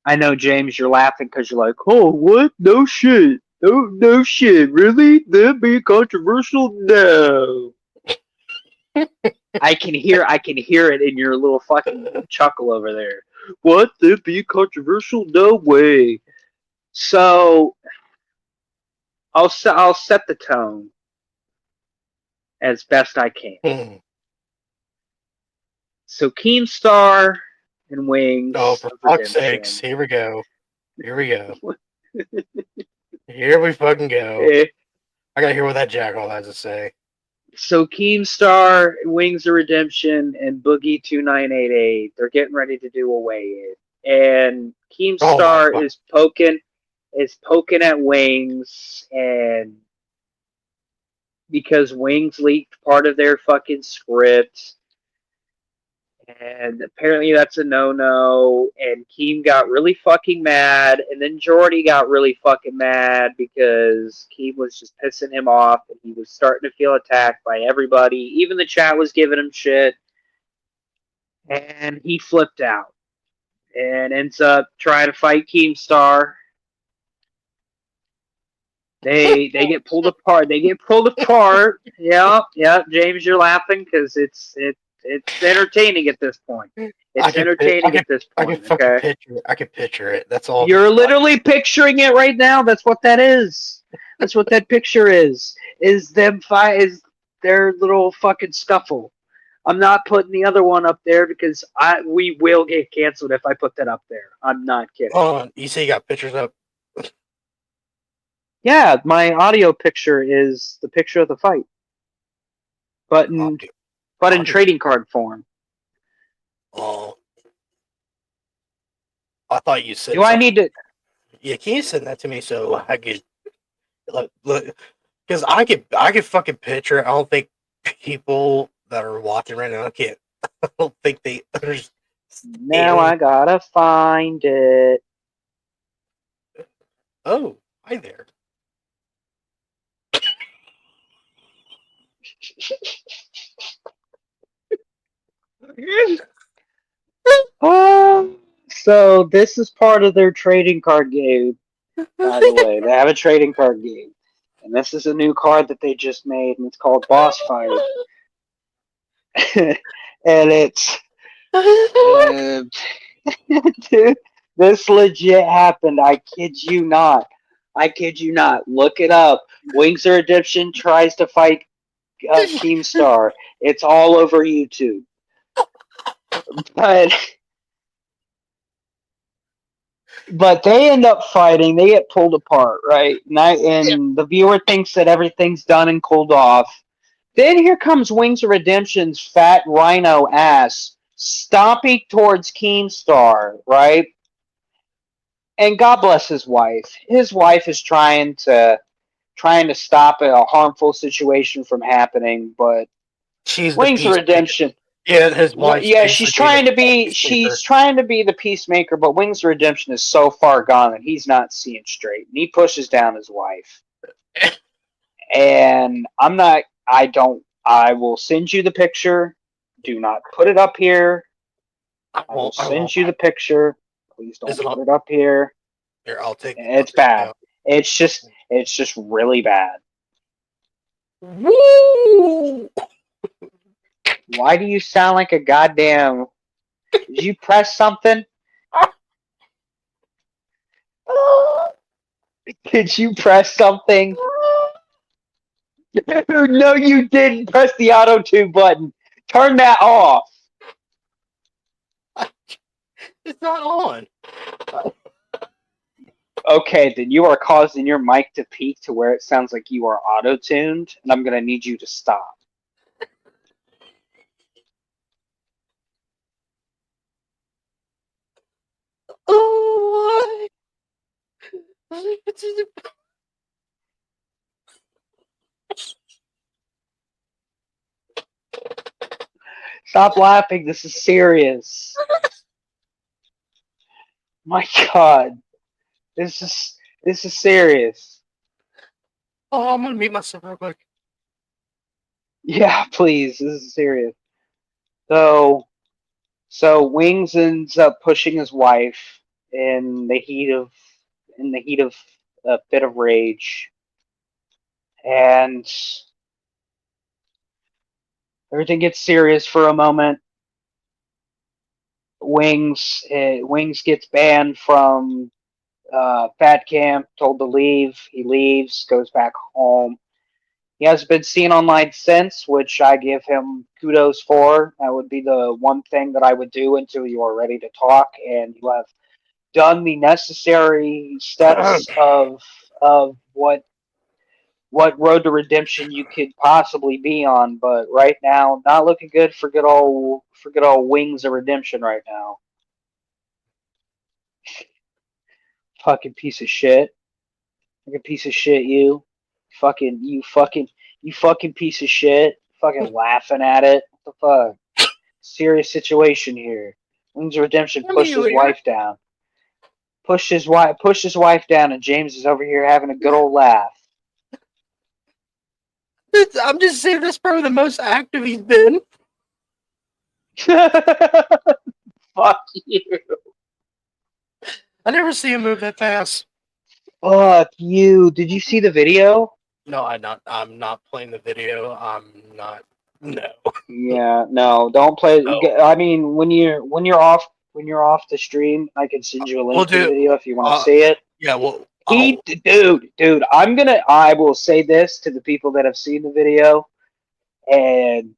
I know, James, you're laughing because you're like, oh, what? No shit. No shit. Really? That'd be controversial? No. I can hear it in your little fucking chuckle over there. What? That'd be controversial? No way. So, I'll set the tone as best I can. So, Keemstar and Wings. Oh, for fuck's sakes. Here we go. Here we fucking go. I gotta hear what that jackal has to say. So Keemstar, Wings of Redemption, and Boogie 2988, they're getting ready to do a weigh-in. And Keemstar is poking at Wings, and because Wings leaked part of their fucking script, and apparently that's a no-no, and Keem got really fucking mad, and then Jordy got really fucking mad because Keem was just pissing him off, and he was starting to feel attacked by everybody. Even the chat was giving him shit, and he flipped out, and ends up trying to fight Keemstar. They get pulled apart. Yeah, James, you're laughing because it's entertaining at this point. I can picture it. That's all. You're literally picturing it right now. That's what that is. That's what that picture is. Is them is their little fucking scuffle. I'm not putting the other one up there because we will get canceled if I put that up there. I'm not kidding. Oh, you say you got pictures up? Yeah, my audio picture is the picture of the fight, but in trading card form. Oh, I thought you said. Do I need to? Yeah, can you send that to me so I could look? Because I could fucking picture. I don't think people that are watching right now I don't think they understand. Now I gotta find it. Oh, hi there. So this is part of their trading card game. By the way, they have a trading card game, and this is a new card that they just made, and it's called Boss Fight. and it's dude, this legit happened. I kid you not. I kid you not. Look it up. Wings of Redemption tries to fight Keemstar. It's all over YouTube. But they end up fighting. They get pulled apart, right? And the viewer thinks that everything's done and cooled off. Then here comes Wings of Redemption's fat rhino ass stomping towards Keemstar, right? And God bless his wife. His wife is trying to stop a harmful situation from happening, but She's the Wings of peacemaker. Redemption. Yeah, his wife's Yeah, basically peacemaker. she's trying to be the peacemaker, but Wings of Redemption is so far gone that he's not seeing straight, and he pushes down his wife. And I will send you the picture. Do not put it up here. I will send you the picture. Please don't put it up here. Here, I'll take it. It's bad. It's just really bad. Woo! Why do you sound like a goddamn? Did you press something? Did you press something? No, you didn't press the auto tune button. Turn that off. It's not on. Okay, then you are causing your mic to peak to where it sounds like you are auto tuned, and I'm gonna need you to stop. Oh, why? Stop laughing. This is serious. My God, this is serious. Oh, I'm gonna mute myself real quick. Yeah, please. This is serious. So Wings ends up pushing his wife in the heat of a fit of rage, and everything gets serious for a moment. Wings gets banned from Fat Camp, told to leave. He leaves, goes back home. He hasn't been seen online since, which I give him kudos for. That would be the one thing that I would do until you are ready to talk and you have done the necessary steps of what road to redemption you could possibly be on. But right now, not looking good for good old Wings of Redemption right now. Fucking piece of shit. Fucking piece of shit, you. You fucking piece of shit. Fucking laughing at it. What the fuck? Serious situation here. Wings of Redemption pushed his wife down. Pushed his wife down, and James is over here having a good old laugh. I'm just saying that's probably the most active he's been. Fuck you. I never see him move that fast. Fuck you. Did you see the video? No, I'm not playing the video. I'm not. No. Yeah, no, don't play. No. I mean, when you're off the stream, I can send you a link to the video if you want to see it. Yeah, well, dude, I will say this to the people that have seen the video and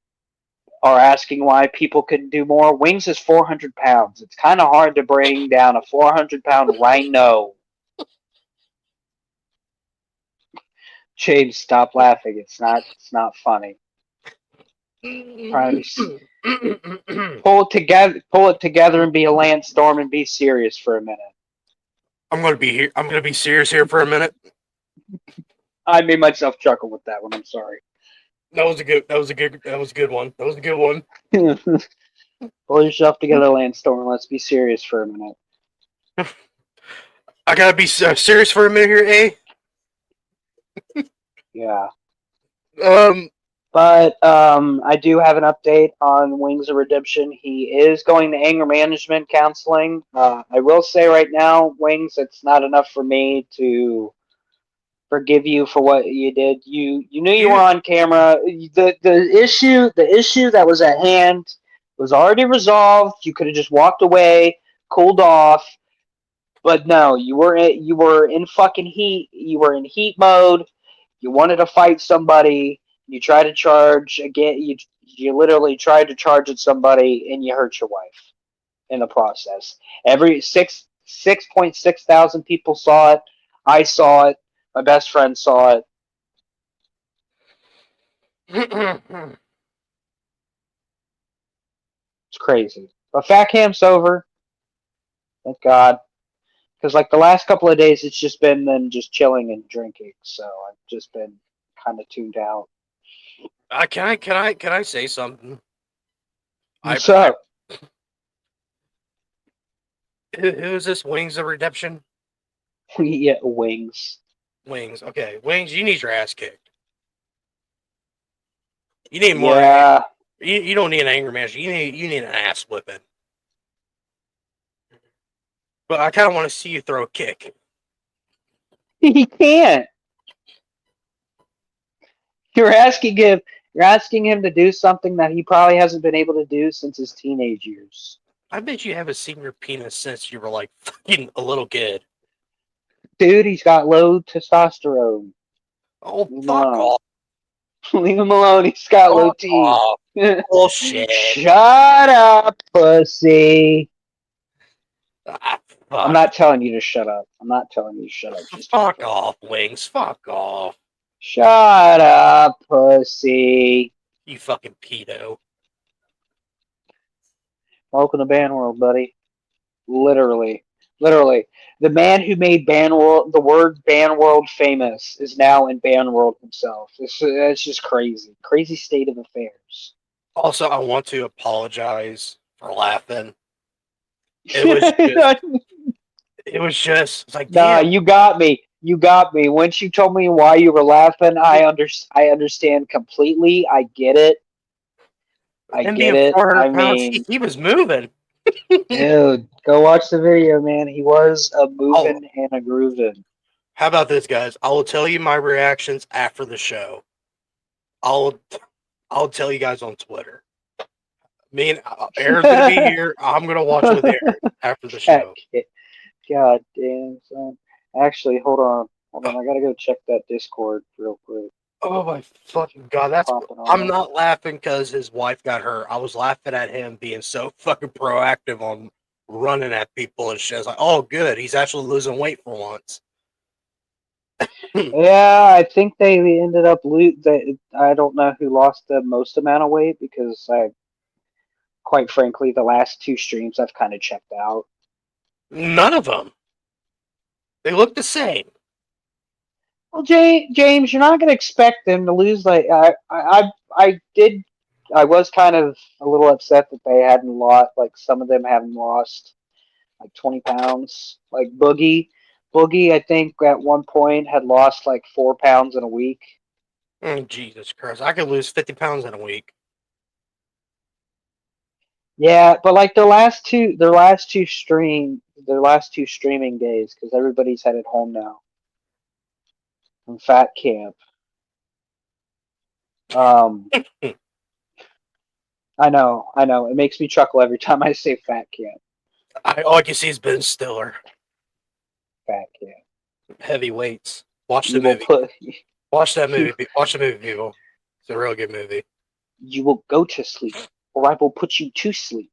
are asking why people couldn't do more. Wings is 400 pounds. It's kind of hard to bring down a 400-pound rhino. James, stop laughing. It's not funny. Pull it together and be a Lance Storm and be serious for a minute. I'm gonna be serious here for a minute. I made myself chuckle with that one. I'm sorry. That was a good one. Pull yourself together, Lance Storm. Let's be serious for a minute. I gotta be serious for a minute here, eh? Yeah. But I do have an update on Wings of Redemption. He is going to anger management counseling. I will say right now, Wings, it's not enough for me to forgive you for what you did. You knew you were on camera. The issue that was at hand was already resolved. You could have just walked away, cooled off. But no, you were in fucking heat. You were in heat mode. You wanted to fight somebody. You tried to charge again. You literally tried to charge at somebody, and you hurt your wife in the process. Every 6.6 thousand people saw it. I saw it. My best friend saw it. It's crazy. But Fat Camp's over. Thank God. Because like the last couple of days, it's just been them just chilling and drinking. So I've just been kind of tuned out. Can I say something? What's up? Who is this? Wings of Redemption? We eat wings. Wings. Okay, Wings. You need your ass kicked. You need more. Yeah. You don't need an anger management. You need an ass whipping. But I kind of want to see you throw a kick. He can't. You're asking him to do something that he probably hasn't been able to do since his teenage years. I bet you haven't seen your penis since you were like fucking a little kid. Dude, he's got low testosterone. Oh, Leave him fuck alone. off. Leave him alone. He's got low Fuck T. off. Bullshit. Shut up, pussy. Fuck. I'm not telling you to shut up. I'm not telling you to shut up. Just Fuck off, Wings. Fuck off. Shut up, pussy. You fucking pedo. Welcome to Band World, buddy. Literally. The man who made the word Band World famous is now in Band World himself. It's just crazy. Crazy state of affairs. Also, I want to apologize for laughing. It was just it's like, Nah, damn. you got me. You got me. Once you told me why you were laughing, I understand completely. I get it. Him being 400 pounds, he was moving. Dude, go watch the video, man. He was a moving and a grooving. How about this, guys? I will tell you my reactions after the show. I'll tell you guys on Twitter. Me and Aaron's gonna be here. I'm gonna watch with Aaron after the show. God damn, son. Actually, hold on. I gotta go check that Discord real quick. Oh my fucking god! I'm not laughing because his wife got hurt. I was laughing at him being so fucking proactive on running at people and shit. I was like, oh, good, he's actually losing weight for once. Yeah, I think they ended up I don't know who lost the most amount of weight because quite frankly, the last two streams I've kind of checked out. None of them. They look the same. Well, James, you're not going to expect them to lose. Like I was kind of a little upset that they hadn't lost. Like some of them haven't lost like 20 pounds. Like Boogie, I think at one point had lost like 4 pounds in a week. Oh, Jesus Christ! I could lose 50 pounds in a week. Yeah, but like their last two streaming days because everybody's headed home now from Fat Camp. I know. It makes me chuckle every time I say Fat Camp. All I can see is Ben Stiller. Fat Camp. Heavyweights. Watch the movie. Watch that movie. Watch the movie, people. It's a real good movie. You will go to sleep, or I will put you to sleep.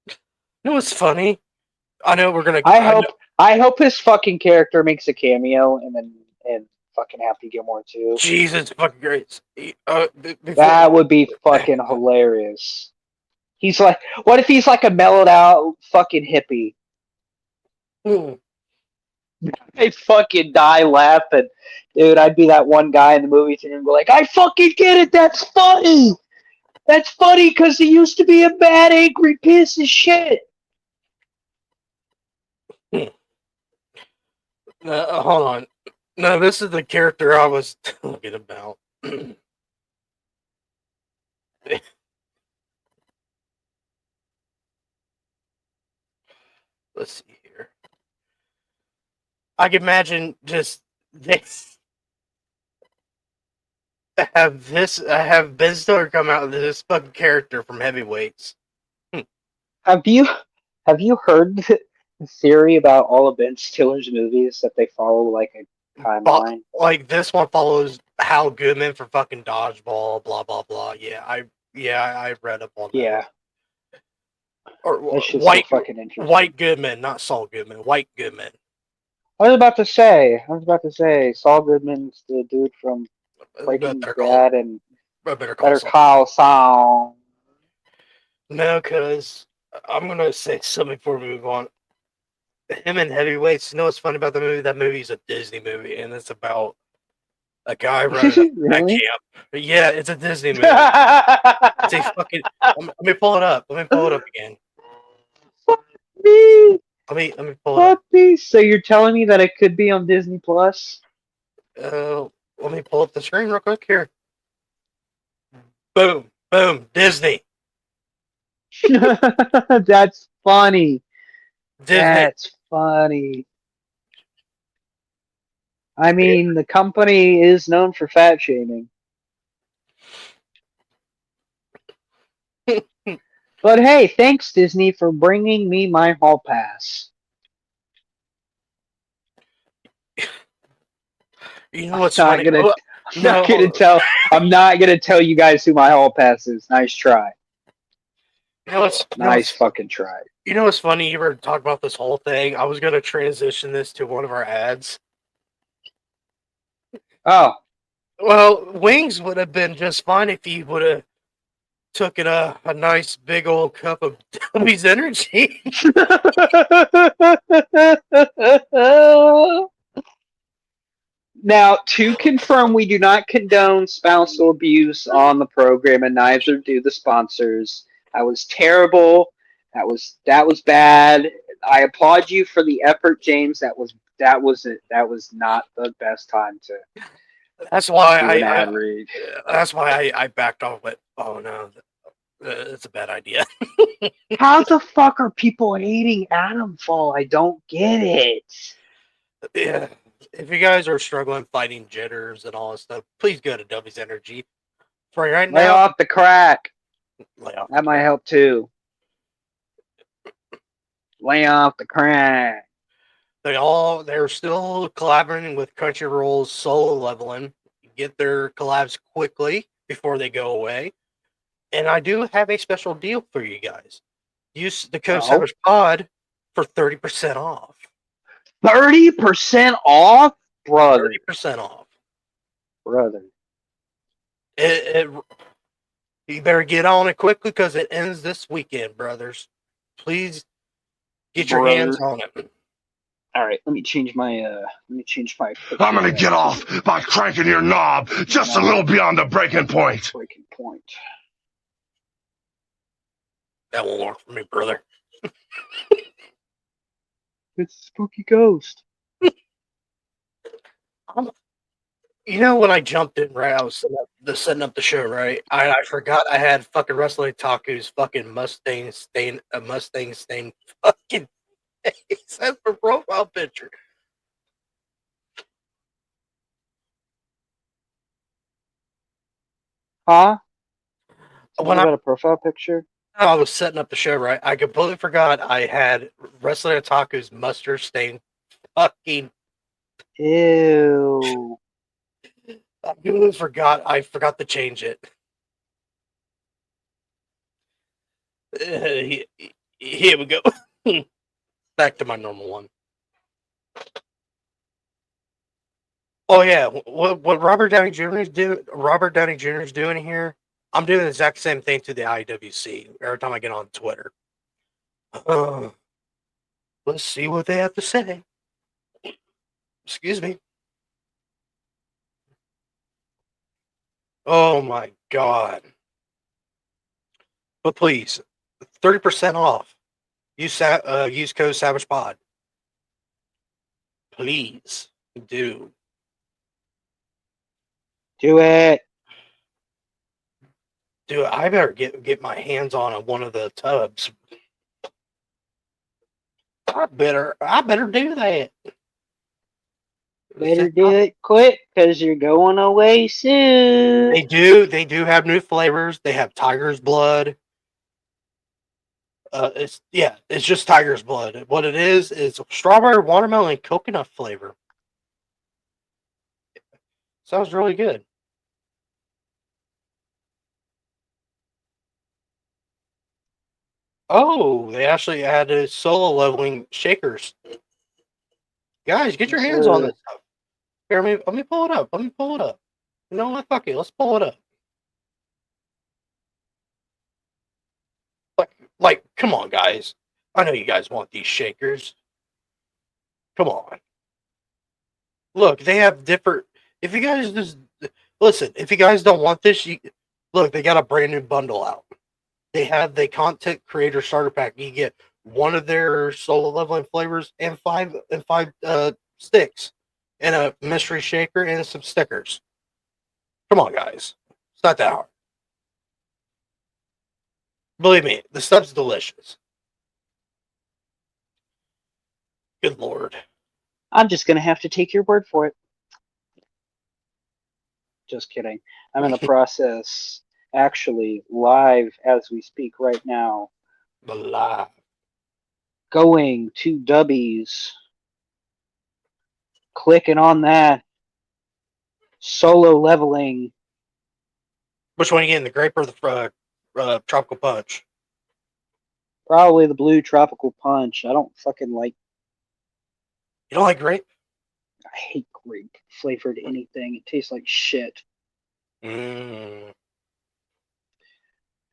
You know what's funny? I know we're gonna. I hope his fucking character makes a cameo and fucking Happy Gilmore too. Jesus fucking great. That would be fucking hilarious. He's like, what if he's like a mellowed out fucking hippie? I fucking die laughing. Dude, I'd be that one guy in the movie theater and go like, I fucking get it, that's funny! That's funny because he used to be a bad, angry piece of shit. Hold on. No, this is the character I was talking about. Let's see here. I can imagine just this. Have Ben Stiller come out with this fucking character from Heavyweights. Have you heard the theory about all of Ben Stiller's movies that they follow like a timeline? Like this one follows Hal Goodman for fucking Dodgeball, blah blah blah. I read up on Yeah, that. Or that's just so fucking interesting. White Goodman, not Saul Goodman. White Goodman. I was about to say, Saul Goodman's the dude from Breaking Bad and Better Call Saul. No, because I'm gonna say something before we move on. Him and Heavyweights. You know what's funny about the movie? That movie's a Disney movie, and it's about a guy running a camp. Yeah, it's a Disney movie. It's a fucking. Let me pull it up. Let me pull it up again. Fuck me. Let me pull it up. Fuck me. So you're telling me that it could be on Disney Plus? Let me pull up the screen real quick here. Boom, Disney. That's funny. Disney. That's funny. I mean, the company is known for fat shaming. But hey, thanks Disney for bringing me my hall pass. You know what's funny? I'm not gonna tell you guys who my hall pass is. Nice try. Nice fucking try. You know what's funny? You were talking about this whole thing. I was gonna transition this to one of our ads. Oh. Well, wings would have been just fine if you would have taken a nice big old cup of Toby's energy. Now, to confirm, we do not condone spousal abuse on the program, and neither do the sponsors. That was terrible. That was bad. I applaud you for the effort, James. That was not the best time to. That's why I backed off. But oh no, it's a bad idea. How the fuck are people hating Adamfall? I don't get it. Yeah. If you guys are struggling fighting jitters and all that stuff, please go to Toby's Energy. For right now, lay off the crack. That might help too. Lay off the crack. They're still collaborating with Crunchyroll's Solo Leveling. Get their collabs quickly before they go away. And I do have a special deal for you guys. Use the code Savage Pod for 30% off. 30% off? Brother. 30% off. Brother. You better get on it quickly because it ends this weekend, brothers. Please get your hands on it. All right, let me change my I'm gonna get off by cranking your knob just a little beyond the breaking point. That won't work for me, brother. It's a spooky ghost. You know, when I jumped in, right, I was setting up the show, right? I forgot I had fucking Wrestling Taku's fucking Mustang stain fucking face as the profile picture. Huh? When I got a profile picture? I was setting up the show, right? I completely forgot I had Wrestling Otaku's mustard stain fucking. Ew. I completely forgot. I forgot to change it. Here we go. Back to my normal one. Oh yeah, what Robert Downey Jr. is doing here. I'm doing the exact same thing to the IWC every time I get on Twitter. Let's see what they have to say. Excuse me. Oh my God. But please, 30% off. Use code SavagePod. Please do. Do it. Dude, I better get my hands on one of the tubs. I better do that. Better do it quick, because you're going away soon. They do have new flavors. They have tiger's blood. It's just tiger's blood. What it is strawberry, watermelon, and coconut flavor. Sounds really good. Oh, they actually added solo leveling shakers. Guys, get your hands on this stuff. Here, let me pull it up. Let me pull it up. You know what? Fuck it. Let's pull it up. Come on, guys. I know you guys want these shakers. Come on. Look, they have different. If you guys just listen, if you guys don't want this, look, they got a brand new bundle out. They have the content creator starter pack. You get one of their solo leveling flavors and five sticks, and a mystery shaker and some stickers. Come on, guys. It's not that hard. Believe me, the stuff's delicious. Good lord. I'm just going to have to take your word for it. Just kidding. I'm in the process, actually, live as we speak right now, Blah. going to Dubbies, clicking on that, solo leveling. Which one again? The grape or the tropical punch? Probably the blue tropical punch. I don't fucking like. You don't like grape? I hate grape flavored anything. It tastes like shit. Mm.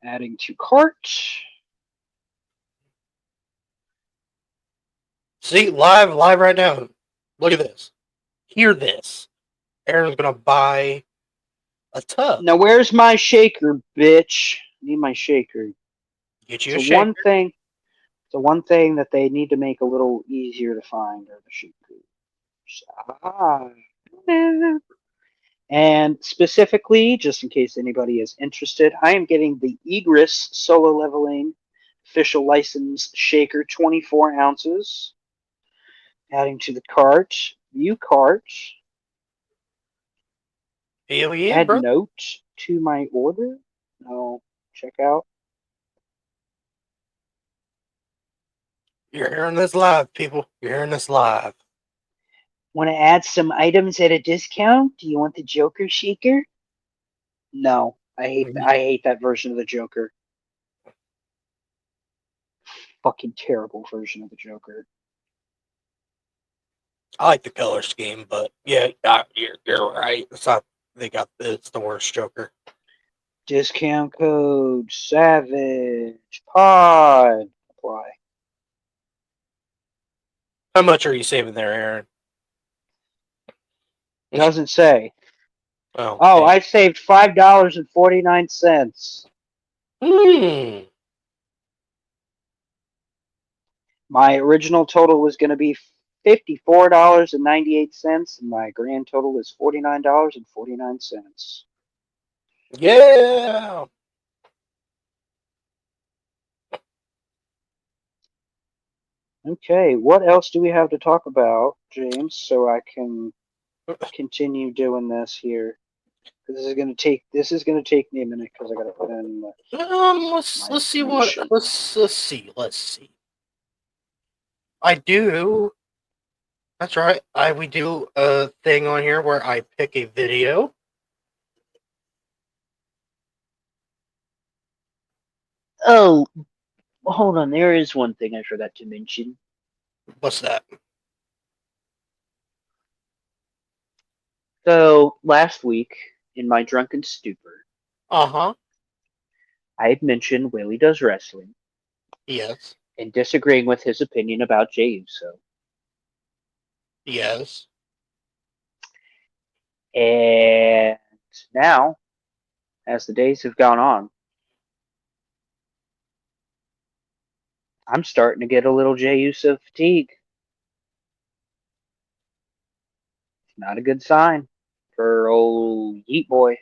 Adding to cart. See, live right now. Look at this. Hear this. Aaron's gonna buy a tub. Now where's my shaker, bitch? Need my shaker. Get you a So shaker. one thing that they need to make a little easier to find are the shakers. And specifically, just in case anybody is interested, I am getting the Egris Solo Leveling official license shaker, 24 ounces. Adding to the cart, view cart, Hell yeah, add bro. note to my order. No, check out. You're hearing this live, people. You're hearing this live. Want to add some items at a discount? Do you want the Joker shaker? No, I hate that version of the Joker. Fucking terrible version of the Joker. I like the color scheme, but yeah, you're right. It's the worst Joker. Discount code Savage Pod. Apply. How much are you saving there, Aaron? Doesn't say. Oh, Oh, I saved $5.49. My original total was going to be $54.98, and my grand total is $49.49. Yeah. Okay, what else do we have to talk about, James, so I can continue doing this here? This is gonna take me a minute because I gotta put in. Let's see. I do. That's right. We do a thing on here where I pick a video. Oh, hold on. There is one thing I forgot to mention. What's that? So last week, in my drunken stupor, Uh-huh. I had mentioned Willie Does Wrestling Yes. and disagreeing with his opinion about Jey Uso. Yes. And now, as the days have gone on, I'm starting to get a little Jey Uso fatigue. It's not a good sign for old Yeet Boy.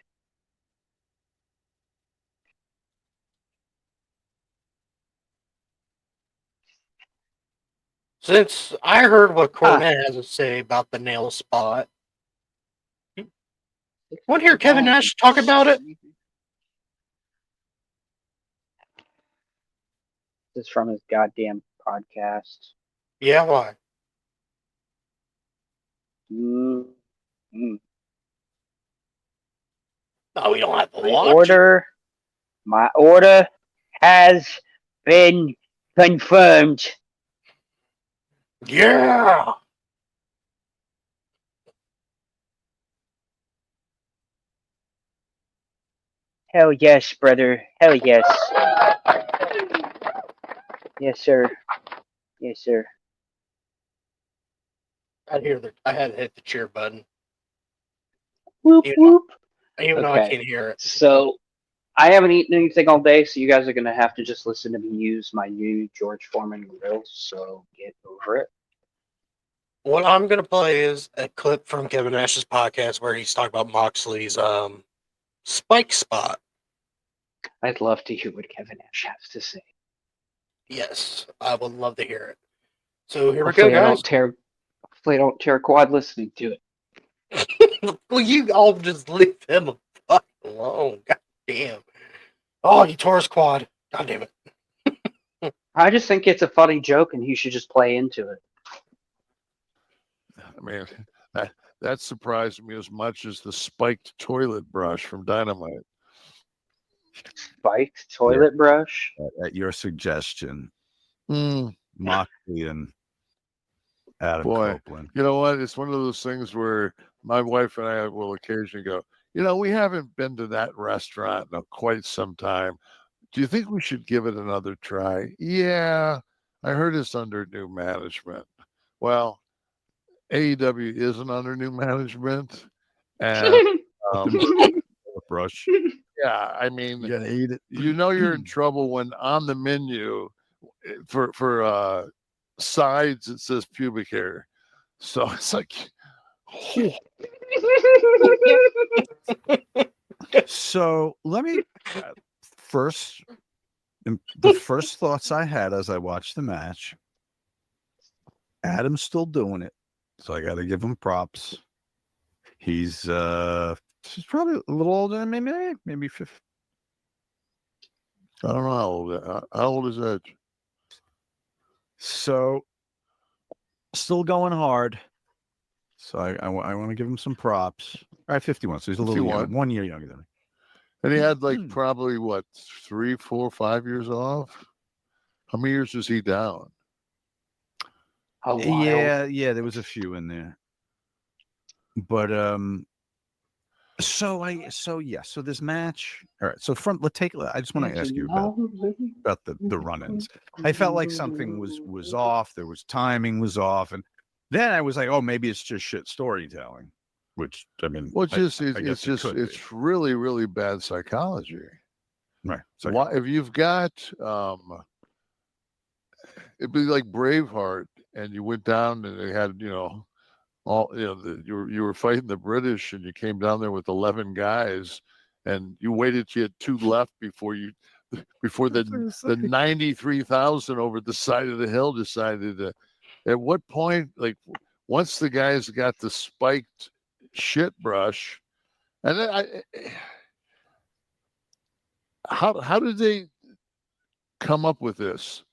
Since I heard what Cornette has to say about the nail spot, want to hear Kevin Nash talk about it? This is from his goddamn podcast. Yeah, why? Mm. No, we don't have to My watch it. My order has been confirmed. Yeah. Hell yes, brother. Hell yes. Yes, sir. Yes, sir. I had to hit the cheer button. Whoop, Even whoop. though I can't hear it. So, I haven't eaten anything all day, so you guys are going to have to just listen to me use my new George Foreman grill, so get over it. What I'm going to play is a clip from Kevin Nash's podcast where he's talking about Moxley's spike spot. I'd love to hear what Kevin Nash has to say. Yes, I would love to hear it. So here Hopefully we go, guys. Hopefully I don't tear a quad listening to it. Well, you all just leave him the fuck alone. God damn. Oh, he tore his quad. God damn it. I just think it's a funny joke and he should just play into it. I mean, that surprised me as much as the spiked toilet brush from Dynamite. Spiked toilet brush? At your suggestion, Mm. Moxley and Adam Boy. Copeland. You know what? It's one of those things where my wife and I will occasionally go, we haven't been to that restaurant in quite some time. Do you think we should give it another try? Yeah, I heard it's under new management. Well, AEW isn't under new management. And Brush. yeah, I mean, You gotta eat it. you're in trouble when on the menu for sides it says pubic hair. So it's like, So let me first. The first thoughts I had as I watched the match. Adam's still doing it, so I got to give him props. He's probably a little older than me, maybe 50. I don't know how old is Edge? So still going hard. So I want to give him some props. All right, 51. So he's a little 51. young, 1 year younger than me. And he had probably 3, 4, 5 years off. How many years was he down? A while. Yeah, there was a few in there. But so this match. All right, so I just want to ask you about the run-ins. I felt like something was off. There was timing was off, and then I was like, oh, maybe it's just shit storytelling. Which I mean, it's really, really bad psychology. Right. So if you've got it'd be like Braveheart, and you went down and they had you were fighting the British, and you came down there with 11 guys, and you waited till you had 2 left before the 93,000 over the side of the hill decided to. At what point, once the guys got the spiked shit brush, and then how did they come up with this?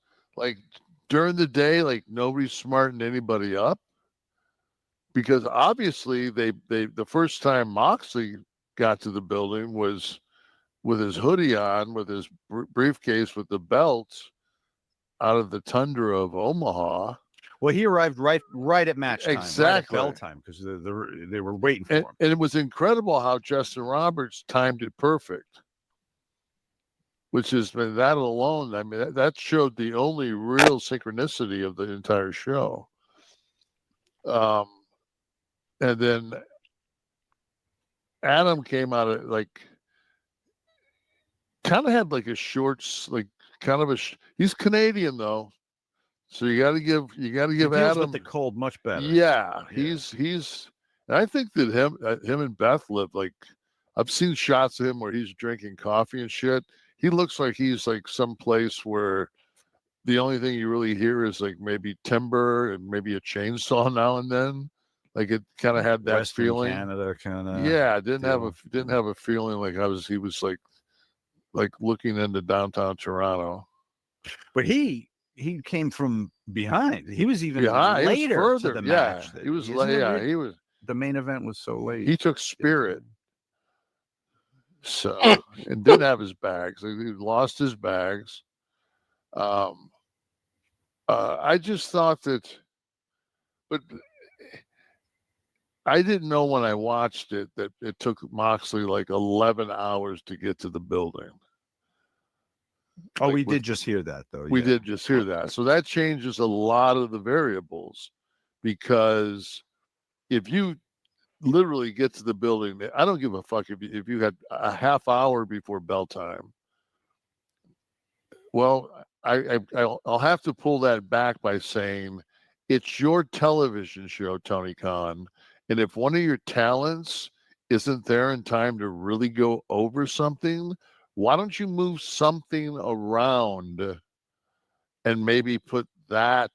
During the day, nobody's smarting anybody up, because obviously they the first time Moxley got to the building was with his hoodie on, with his briefcase with the belt, out of the tundra of Omaha. Well, he arrived right at match time, exactly, right at bell time, because they were waiting for him. And it was incredible how Justin Roberts timed it perfect, which is that alone. I mean, that showed the only real synchronicity of the entire show. And then Adam came out of kind of had a shorts, he's Canadian though. So you got to give Adam with the cold much better. Yeah. He's. And I think that him and Beth live I've seen shots of him where he's drinking coffee and shit. He looks like he's someplace where the only thing you really hear is like maybe timber and maybe a chainsaw now and then. Like it kind of had that Western feeling. Canada kind of. Yeah, didn't deal. have a feeling like he was like looking into downtown Toronto. But he came from behind. He was even Behind, he was later further. to the Yeah, match. he was Isn't it yeah, weird? he was. The main event was so late. He took Spirit, so and didn't have his bags. He lost his bags. I just thought that, but I didn't know when I watched it that it took Moxley like 11 hours to get to the building. Oh, Like we with- did just hear that though. We yeah. did just hear that. So that changes a lot of the variables, because if you literally get to the building, I don't give a fuck if you had a half hour before bell time. Well, I'll have to pull that back by saying it's your television show, Tony Khan. And if one of your talents isn't there in time to really go over something, why don't you move something around and maybe put that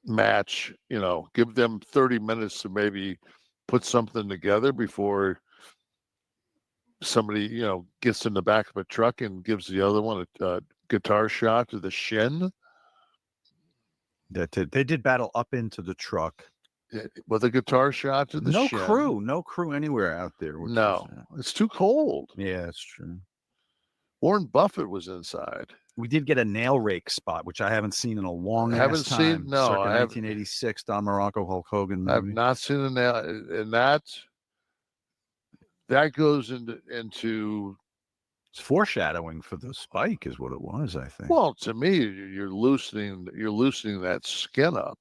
match, give them 30 minutes to maybe put something together before somebody, gets in the back of a truck and gives the other one a guitar shot to the shin. They did battle up into the truck. With a guitar shot to the shin. No crew anywhere out there. No, it's too cold. Yeah, it's true. Warren Buffett was inside. We did get a nail rake spot, which I haven't seen in a long Haven't time. seen. No, circa I haven't. 1986 Don Morocco Hulk Hogan movie. I've not seen a nail, and that goes into It's foreshadowing for the spike, is what it was. I think. well, to me, you're loosening that skin up.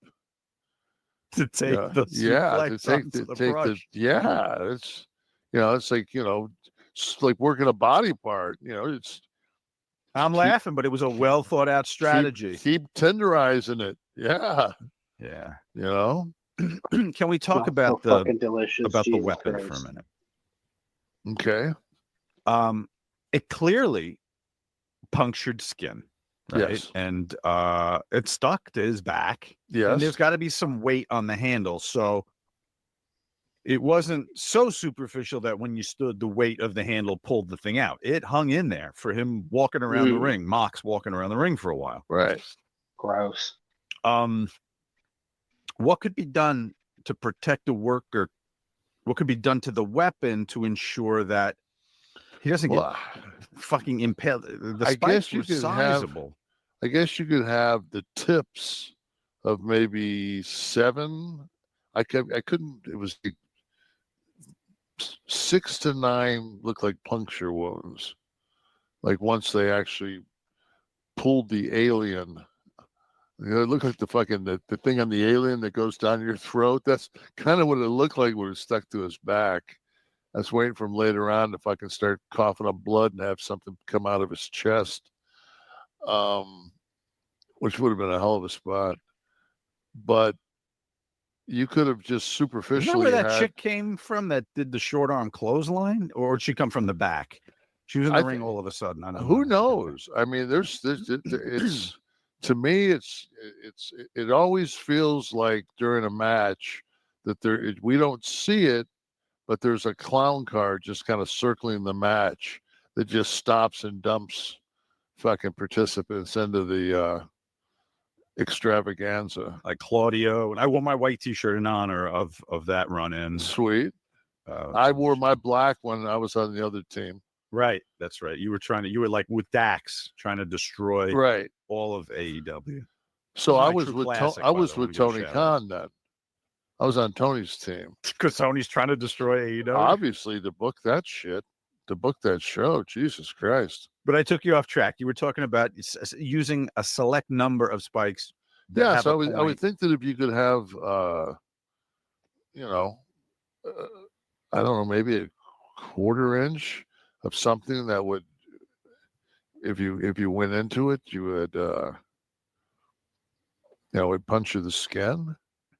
To take the it's like it's like working a body part. I'm laughing, but it was a well thought out strategy. Keep tenderizing it. Yeah. Yeah. Can we talk about the weapon for a minute? Okay. It clearly punctured skin. Right? Yes. And it stuck to his back. Yes. And there's got to be some weight on the handle. So it wasn't so superficial that when you stood, the weight of the handle pulled the thing out. It hung in there for him walking around the ring, Mox walking around the ring for a while. Right. Gross. What could be done to protect the worker? What could be done to the weapon to ensure that he doesn't get fucking impaled? The spikes were sizable. I guess you could have the tips of maybe 7. I couldn't. It was 6 to 9 looked like puncture wounds. Like once they actually pulled the alien, it looked like the thing on the alien that goes down your throat. That's kind of what it looked like when it was stuck to his back. I was waiting for him later on to fucking start coughing up blood and have something come out of his chest, which would have been a hell of a spot. But you could have just superficially. Isn't that where that chick came from that did the short arm clothesline, or did she come from the back? She was in the ring all of a sudden. I don't know. Who knows? I mean, it's to me, it always feels like during a match that we don't see it, but there's a clown car just kind of circling the match that just stops and dumps fucking participants into the extravaganza. Like Claudio, and I wore my white T-shirt in honor of that run-in. Sweet. I wore my black one. I was on the other team. Right, that's right. You were like with Dax trying to destroy all of AEW. So I was with Tony Khan then. I was on Tony's team because Tony's trying to destroy AEW. Obviously, to book that show, Jesus Christ. But I took you off track. You were talking about using a select number of spikes. Yeah, so I would think that if you could have, I don't know, maybe a 1/4 inch of something that would, if you went into it, you would, would puncture the skin.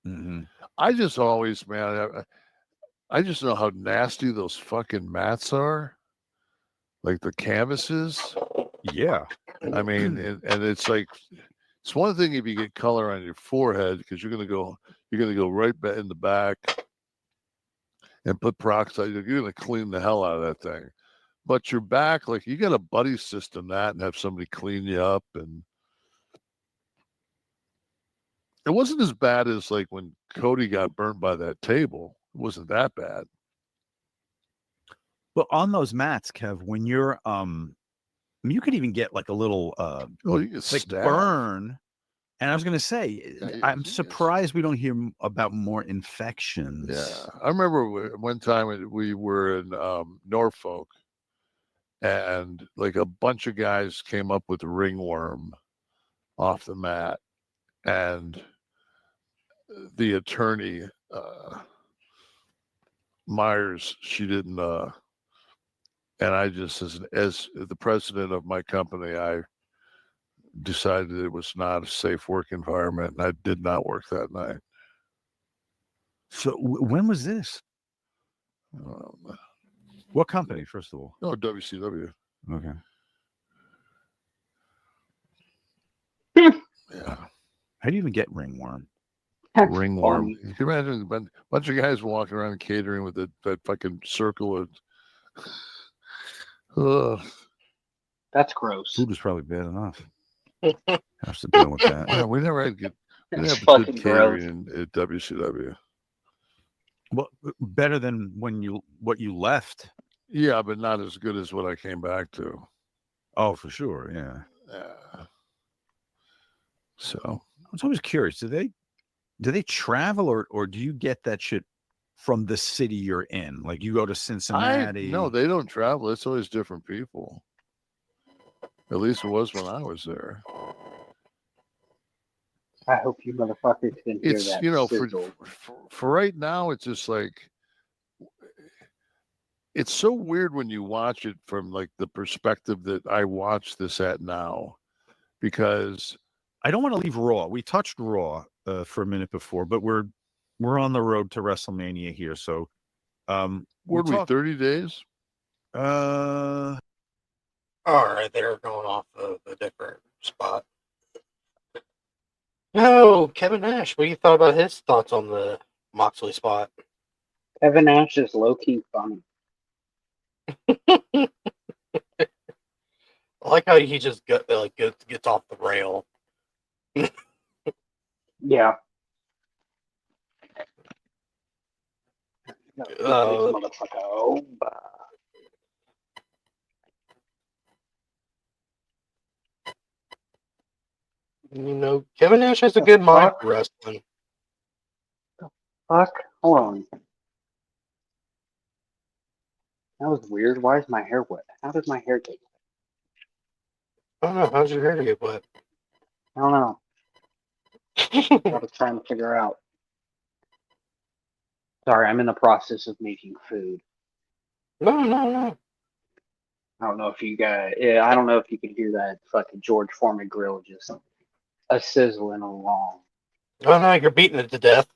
Mm-hmm. I just always, man, I just know how nasty those fucking mats are. Like the canvases. Yeah. I mean, and it's like, it's one thing if you get color on your forehead because you're gonna go right back in the back and put peroxide. You're gonna clean the hell out of that thing. But your back, like you got a buddy system that and have somebody clean you up, and it wasn't as bad as like when Cody got burnt by that table. It wasn't that bad. But on those mats, Kev, when you're you could even get like a little You get like stabbed. burn. And I was going to say, Yeah, I'm surprised we don't hear about more infections. Yeah, I remember one time we were in Norfolk, and like a bunch of guys came up with ringworm off the mat, and the attorney Myers, she didn't. And I just, as the president of my company, I decided it was not a safe work environment, and I did not work that night. So when was this? What company, first of all? Oh, WCW. Okay. Yeah. How do you even get ringworm? That's Ringworm. funny. You can imagine a bunch of guys walking around catering with that fucking circle of. That's gross. Food was probably bad enough. Have to deal with that. Yeah, we never had good. We didn't That's have fucking good gross. catering at WCW. Well, better than what you left. Yeah, but not as good as what I came back to. Oh, for sure. Yeah. Yeah. So I was always curious. Do they travel or do you get that shit from the city you're in? Like you go to Cincinnati? no, they don't travel. It's always different people. At least it was when I was there. I hope you motherfuckers can hear It's that. for right now, it's just like it's so weird when you watch it from like the perspective that I watch this at now, because I don't want to leave Raw. We touched Raw for a minute before, but we're on the road to WrestleMania here. So, were we 30 days? All right, they're going off of a different spot. Oh, Kevin Nash. What do you thought about his thoughts on the Moxley spot? Kevin Nash is low key funny. I like how he just gets off the rail. Yeah. Kevin Nash has a good mind for wrestling. Fuck. Hold on. That was weird. Why is my hair wet? How did my hair get wet? I don't know. How's your hair get wet? I don't know. I was trying to figure out. Sorry, I'm in the process of making food. No. I don't know if you guys. Yeah, I don't know if you can hear that fucking George Foreman grill just a sizzling along. Oh no, you're beating it to death.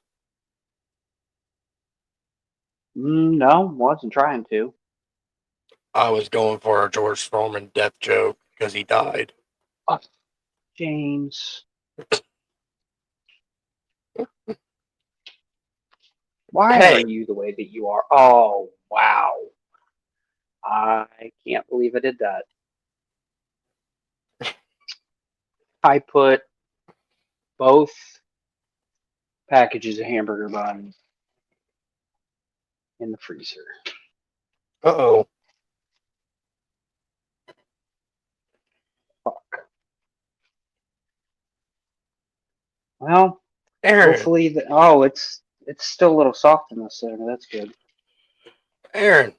No, wasn't trying to. I was going for a George Foreman death joke because he died. Oh, James. Why are you the way that you are? Oh, wow. I can't believe I did that. I put both packages of hamburger buns in the freezer. Uh-oh. Fuck. Well, Aaron. hopefully, it's still a little soft in the center. That's good. Aaron,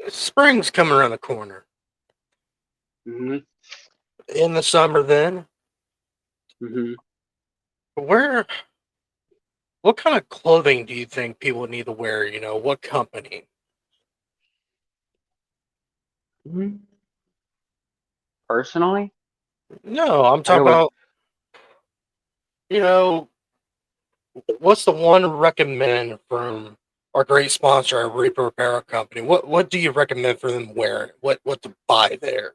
spring's coming around the corner. Mm-hmm. In the summer, then. Mm-hmm. What kind of clothing do you think people need to wear? What company? Mm-hmm. Personally? No, I'm talking about, what's the one recommend from our great sponsor, our Reaper Apparel Company. What do you recommend for them wearing? What to buy there?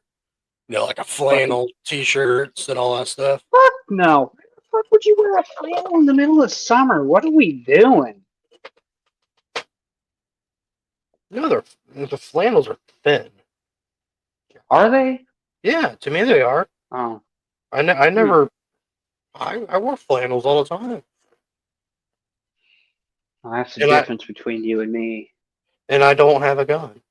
You know, like a flannel, t-shirts, and all that stuff. Fuck no. Why the fuck would you wear a flannel in the middle of summer? What are we doing? No, the flannels are thin. Are they? Yeah, to me they are. Oh. I never. I wear flannels all the time, Well, that's the and difference between you and me. I don't have a gun.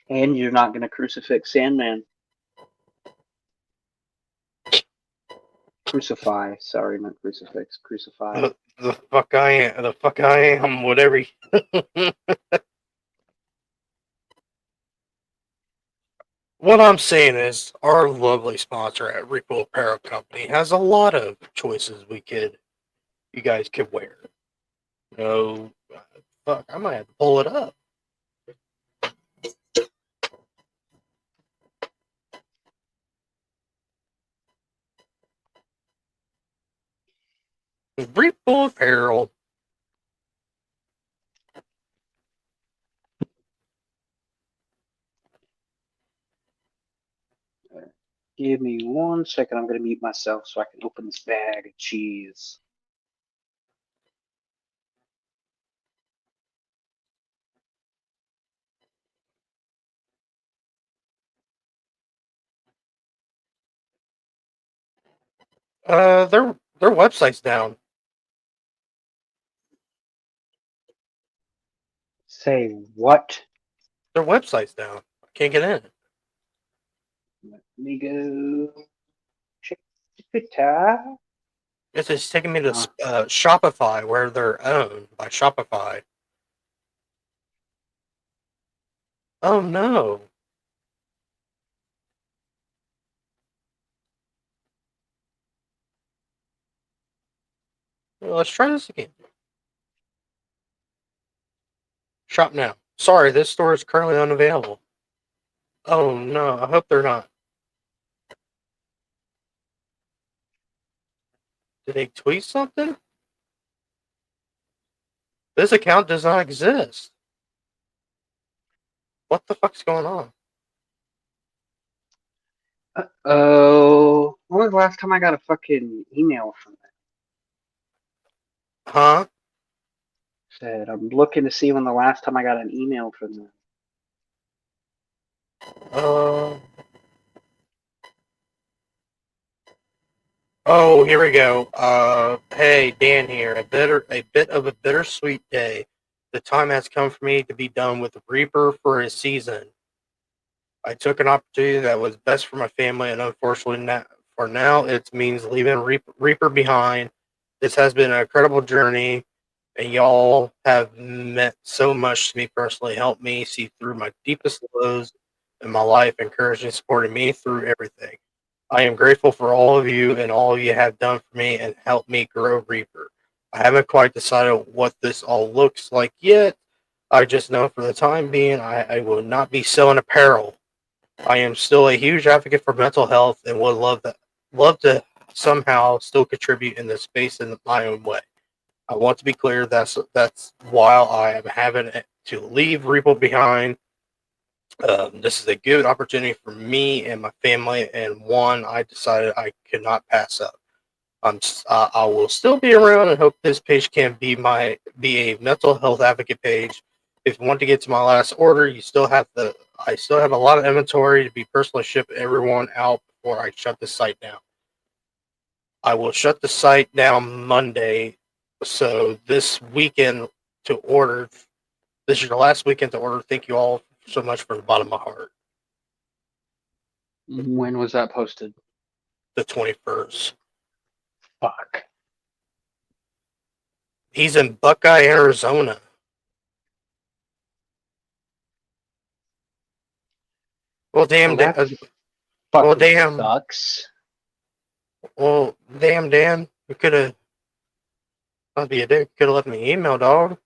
And you're not going to crucifix Sandman. Crucify. Sorry, not crucifix. Crucify. The fuck I am. The fuck I am. Whatever. What I'm saying is, our lovely sponsor at Repo Apparel Company has a lot of choices you guys could wear. You know, fuck, I might have to pull it up. Repo Apparel. Give me 1 second. I'm going to mute myself so I can open this bag of cheese. Their website's down. Say what? Their website's down. I can't get in. Let me go check the tab. It's just taking me to Shopify, where they're owned by Shopify. Oh no. Well, let's try this again. Shop now. Sorry, this store is currently unavailable. Oh no, I hope they're not. Did they tweet something? This account does not exist. What the fuck's going on? Oh, when was the last time I got a fucking email from them? Huh? Said I'm looking to see when the last time I got an email from them. Oh, here we go. Hey, Dan here. A bit of a bittersweet day. The time has come for me to be done with Reaper for a season. I took an opportunity that was best for my family, and unfortunately, for now, it means leaving Reaper behind. This has been an incredible journey, and y'all have meant so much to me personally, helped me see through my deepest lows in my life, encouraging and supporting me through everything. I am grateful for all of you and all you have done for me and helped me grow Reaper. I haven't quite decided what this all looks like yet. I just know for the time being, I will not be selling apparel. I am still a huge advocate for mental health and would love to somehow still contribute in this space in my own way. I want to be clear that's while I am having to leave Repo behind. This is a good opportunity for me and my family, and one I decided I could not pass up. I will still be around and hope this page can be a mental health advocate page. If you want to get to my last order, I still have a lot of inventory to be personally shipped everyone out before I shut the site down. I will shut the site down Monday, so this weekend to order. This is your last weekend to order. Thank you all so much from the bottom of my heart. When was that posted? The 21st. Fuck. He's in Buckeye, Arizona. Well, damn. Well, that fucking damn. sucks. Well, damn, Dan. You could have. Not be a dick. Could have left me an email, dog.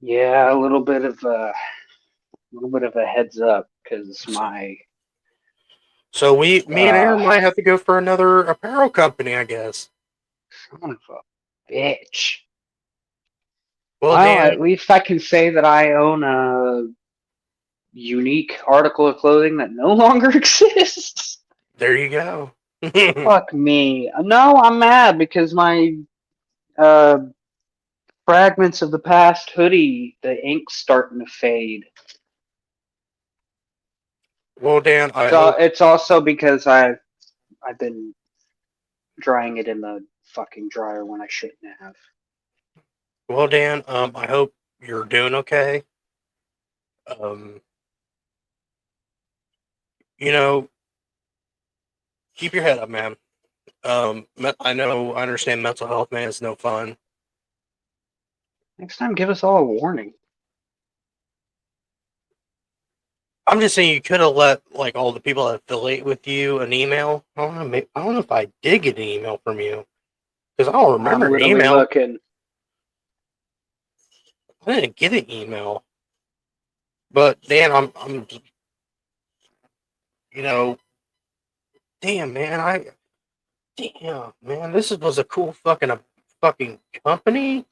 Yeah, a little bit of a heads up because my So me and Aaron might have to go for another apparel company, I guess. Son of a bitch. Well, Well, Dan, at least I can say that I own a unique article of clothing that no longer exists. there you go. Fuck me. No, I'm mad because my uh, fragments of the past hoodie, the ink's starting to fade. Well, Dan, So it's also because I've been drying it in the fucking dryer when I shouldn't have. Well, Dan, I hope you're doing okay. You know, keep your head up, man. I understand mental health, man, is no fun. Next time, give us all a warning. I'm just saying you could have let like all the people that affiliate with you an email. I don't know. I don't know if I did get an email from you because I don't remember I'm an literally email. looking. I didn't get an email. But Dan, I'm, you know, damn man, this was a cool fucking company.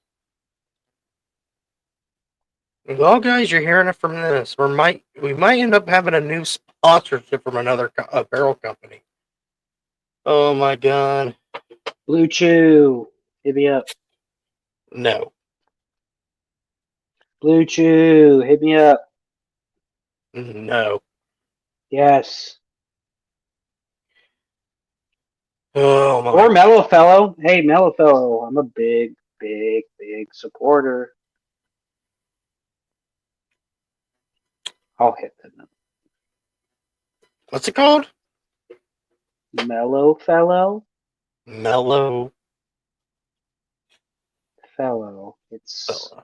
Well, guys, you're hearing it from this. We might end up having a new sponsorship from another apparel company. Oh my god, Blue Chew, hit me up. no, Blue Chew, hit me up. no. Yes. Oh my. Or Mellow Fellow. Hey, Mellow Fellow, I'm a big supporter. I'll hit them. What's it called? Mellow Fellow? Mellow Fellow. It's fella.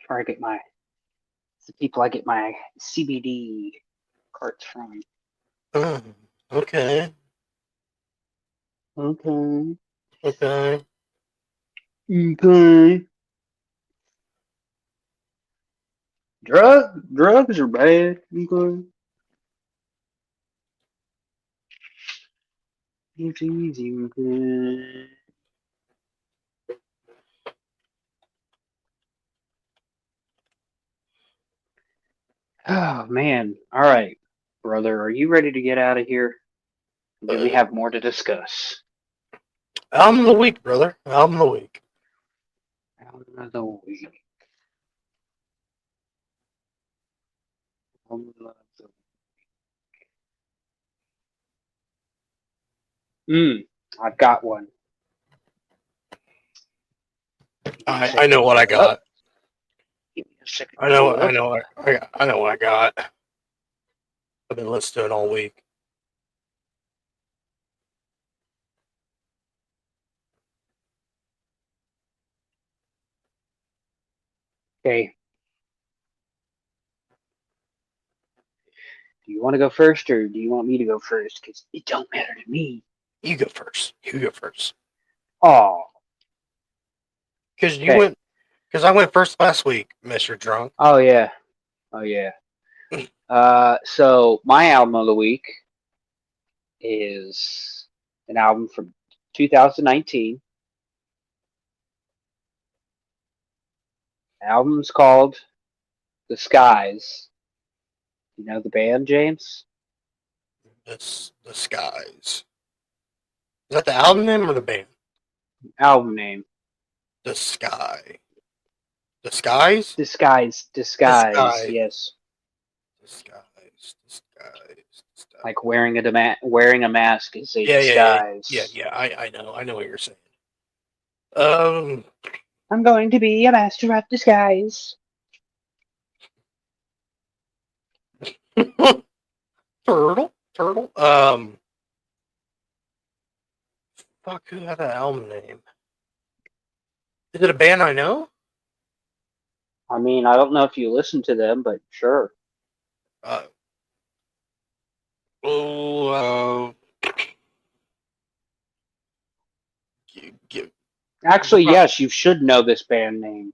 where I get it's the people I get my CBD carts from. Oh, okay. Okay. Okay. Okay. Drugs are bad. Okay. It's easy. Okay. Oh man. All right, brother. Are you ready to get out of here? Do we have more to discuss? Album of the week, brother. Album of the week. Another week. I've got one. I know what I got. Give me a second. I know what I got. I've been listening to it all week. Okay. Do you want to go first, or do you want me to go first? Because it don't matter to me. You go first. Oh. Because I went first last week, Mr. Drunk. Oh yeah. So my album of the week is an album from 2019. The album's called The Skies. You know the band, James? The Skies. Is that the album name or the band? Album name. The Sky. The Skies? Disguise. Disguise. Yes. Disguise. Like wearing a mask is a disguise. Yeah. I know what you're saying. I'm going to be a master of disguise. Turtle. Fuck, who had that album name? Is it a band I know? I mean, I don't know if you listen to them, but sure. Actually, yes, you should know this band name.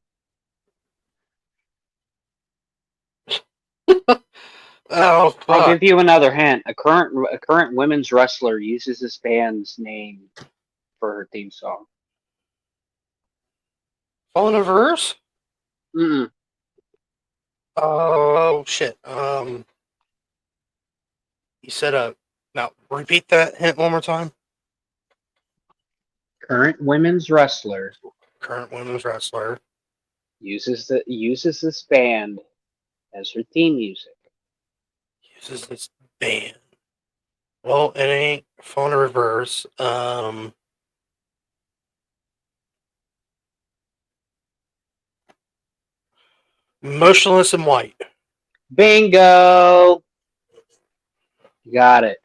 Oh, I'll fuck. give you another hint. A current women's wrestler uses this band's name for her theme song. Fallen in Reverse? Mm-mm. Oh, shit. You said now repeat that hint one more time. Current women's wrestler Current women's wrestler. uses this band as her theme music. Uses this band. Well, it ain't Fallen in Reverse. Motionless in White. Bingo! You got it.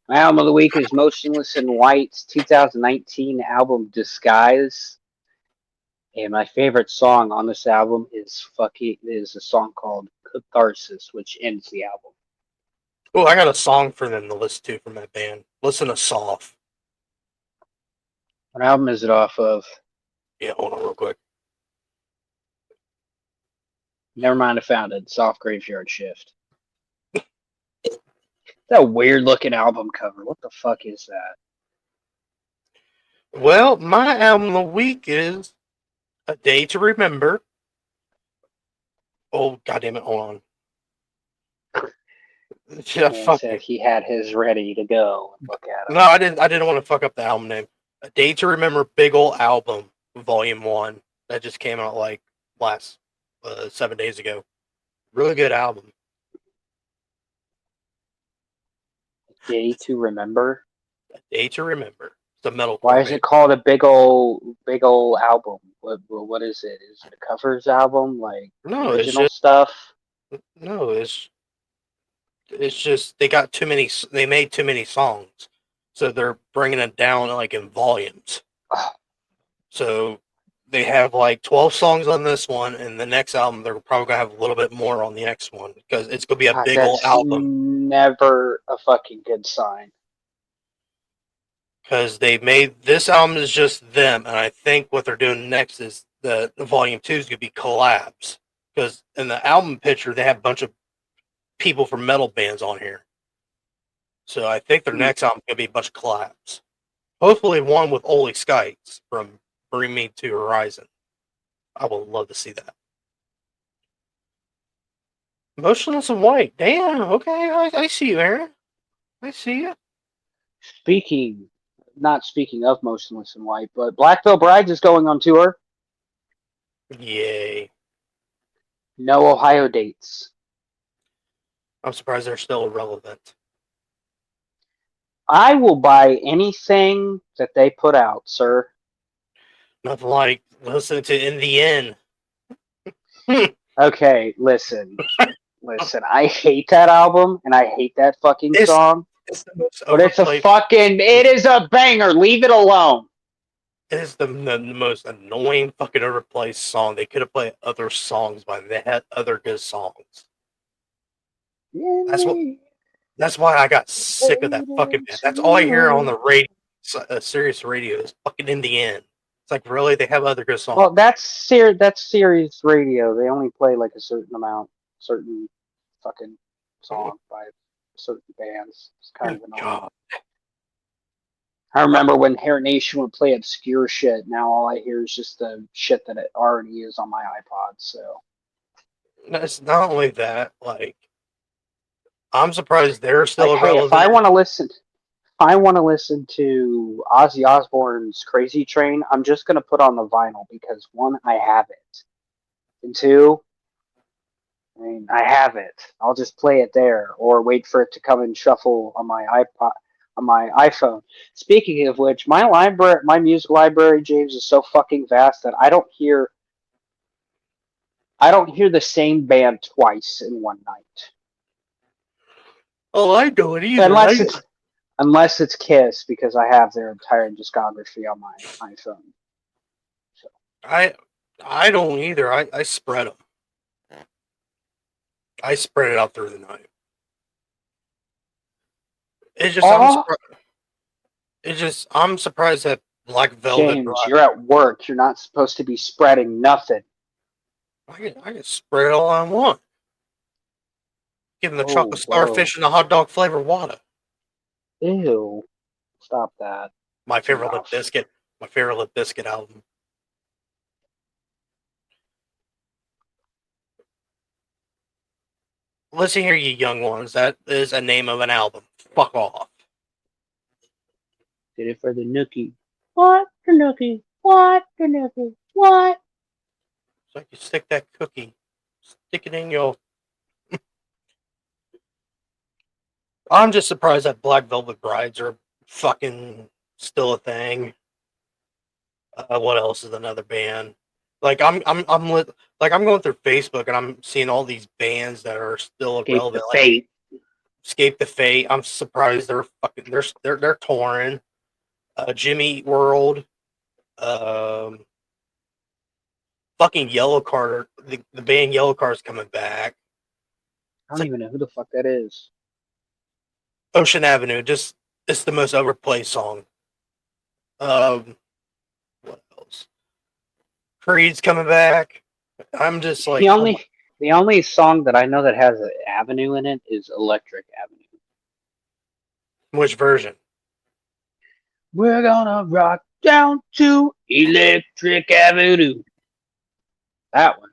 My album of the week is Motionless in White's 2019 album Disguise. And my favorite song on this album is a song called Catharsis, which ends the album. Oh, I got a song for them to listen to from that band. Listen to Soft. What album is it off of? Yeah, hold on real quick. Never mind, I found it. Soft Graveyard Shift. That weird looking album cover. What the fuck is that? Well, my album of the week is A Day to Remember. Oh, goddamn it, hold on. Yeah, Man fuck said you. he had his ready to go. Look at him. No, I didn't want to fuck up the album name. A Day to Remember Big Ol' Album, Volume 1. That just came out like last 7 days ago. Really good album. Day to Remember. A Day to Remember. It's a metalcore Why is band. it called a big ol' album? What is it? Is it a covers album, like No, original stuff? it's just they got too many. They made too many songs, so they're bringing it down like in volumes. So they have like 12 songs on this one, and the next album they're probably gonna have a little bit more on the next one because it's gonna be a God, big old that's album. never a fucking good sign. Because they made this album is just them, and I think what they're doing next is the volume 2 is gonna be collabs. Because in the album picture they have a bunch of people from metal bands on here. So I think their next album is gonna be a bunch of collabs. Hopefully one with Oli Skites from Bring Me to Horizon. I would love to see that. Motionless in White. Damn, okay, I see you, Aaron. I see you. Not speaking of Motionless in White, but Black Veil Brides is going on tour. Yay. No Ohio dates. I'm surprised they're still relevant. I will buy anything that they put out, sir. Nothing like listening to In the End. Okay, listen. I hate that album and I hate that fucking song. It's the most But it is a banger. Leave it alone. It is the most annoying fucking overplayed song. They could have played other songs, but they had other good songs. That's why I got sick of that fucking band. That's all I hear on the radio, Sirius radio, is fucking In the End. It's like, really? They have other good songs. Well, that's Sirius radio. They only play like a certain fucking song by certain bands. It's kind of annoying. God. I remember when Hair Nation would play obscure shit. Now all I hear is just the shit that it already is on my iPod. So It's not only that. Like, I'm surprised they're still like, hey, relevant. if I want to listen to Ozzy Osbourne's Crazy Train, I'm just gonna put on the vinyl because one, I have it, and two, I mean, I have it. I'll just play it there, or wait for it to come and shuffle on my iPod, on my iPhone. Speaking of which, my music library, James, is so fucking vast that I don't hear the same band twice in one night. Oh, I know it either. Unless it's Kiss, because I have their entire discography on my iPhone. So. I don't either. I spread them. I spread it out through the night. I'm surprised that Black Velvet. James, you're at work. You're not supposed to be spreading nothing. I can spread it all I want. Give him the Oh, chocolate whoa. starfish and the hot dog flavor water. Ew. Stop that. My favorite Limp Enough. Bizkit. My favorite Limp Bizkit album. Listen here, you young ones. That is a name of an album. Fuck off. Did it for the nookie. What? The nookie. What? The nookie. What? It's like you stick that cookie. Stick it in your... I'm just surprised that Black Velvet Brides are fucking still a thing. What else is another band? Like I'm going through Facebook and I'm seeing all these bands that are still Escape relevant. the Like fate. Escape the Fate. I'm surprised they're fucking they're touring. Jimmy Eat World. Um, fucking Yellow Card. The band Yellow Card's coming back. I don't even know who the fuck that is. Ocean Avenue. Just it's the most overplayed song. What else? Creed's coming back. I'm just like The only song that I know that has an avenue in it is Electric Avenue. which version? We're gonna rock down to Electric Avenue. That one.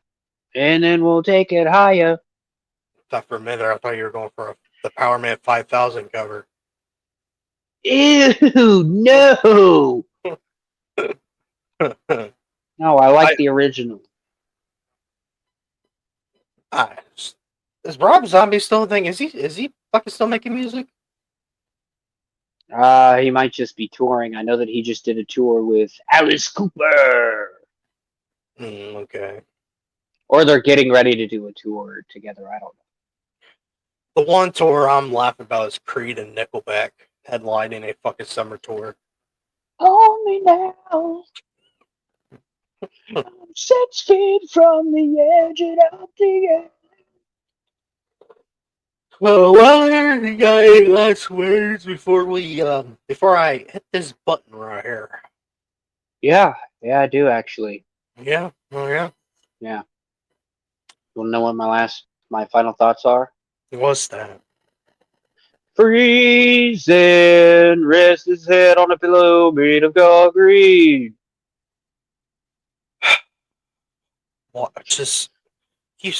And then we'll take it higher. Thought for a minute I thought you were going for the Power Man 5000 cover. Ew, no. No, I like the original. Is Rob Zombie still a thing? Is he fucking still making music? He might just be touring. I know that he just did a tour with Alice Cooper. Okay. Or they're getting ready to do a tour together. I don't know. The one tour I'm laughing about is Creed and Nickelback headlining a fucking summer tour. Hold me now. I'm 6 feet from the edge of the end. Well, you got any last words before I hit this button right here? Yeah, I do actually. Yeah. Oh yeah. Yeah. You wanna know what my final thoughts are? What's that? Freezing, rest his head on a pillow made of concrete. What? Just you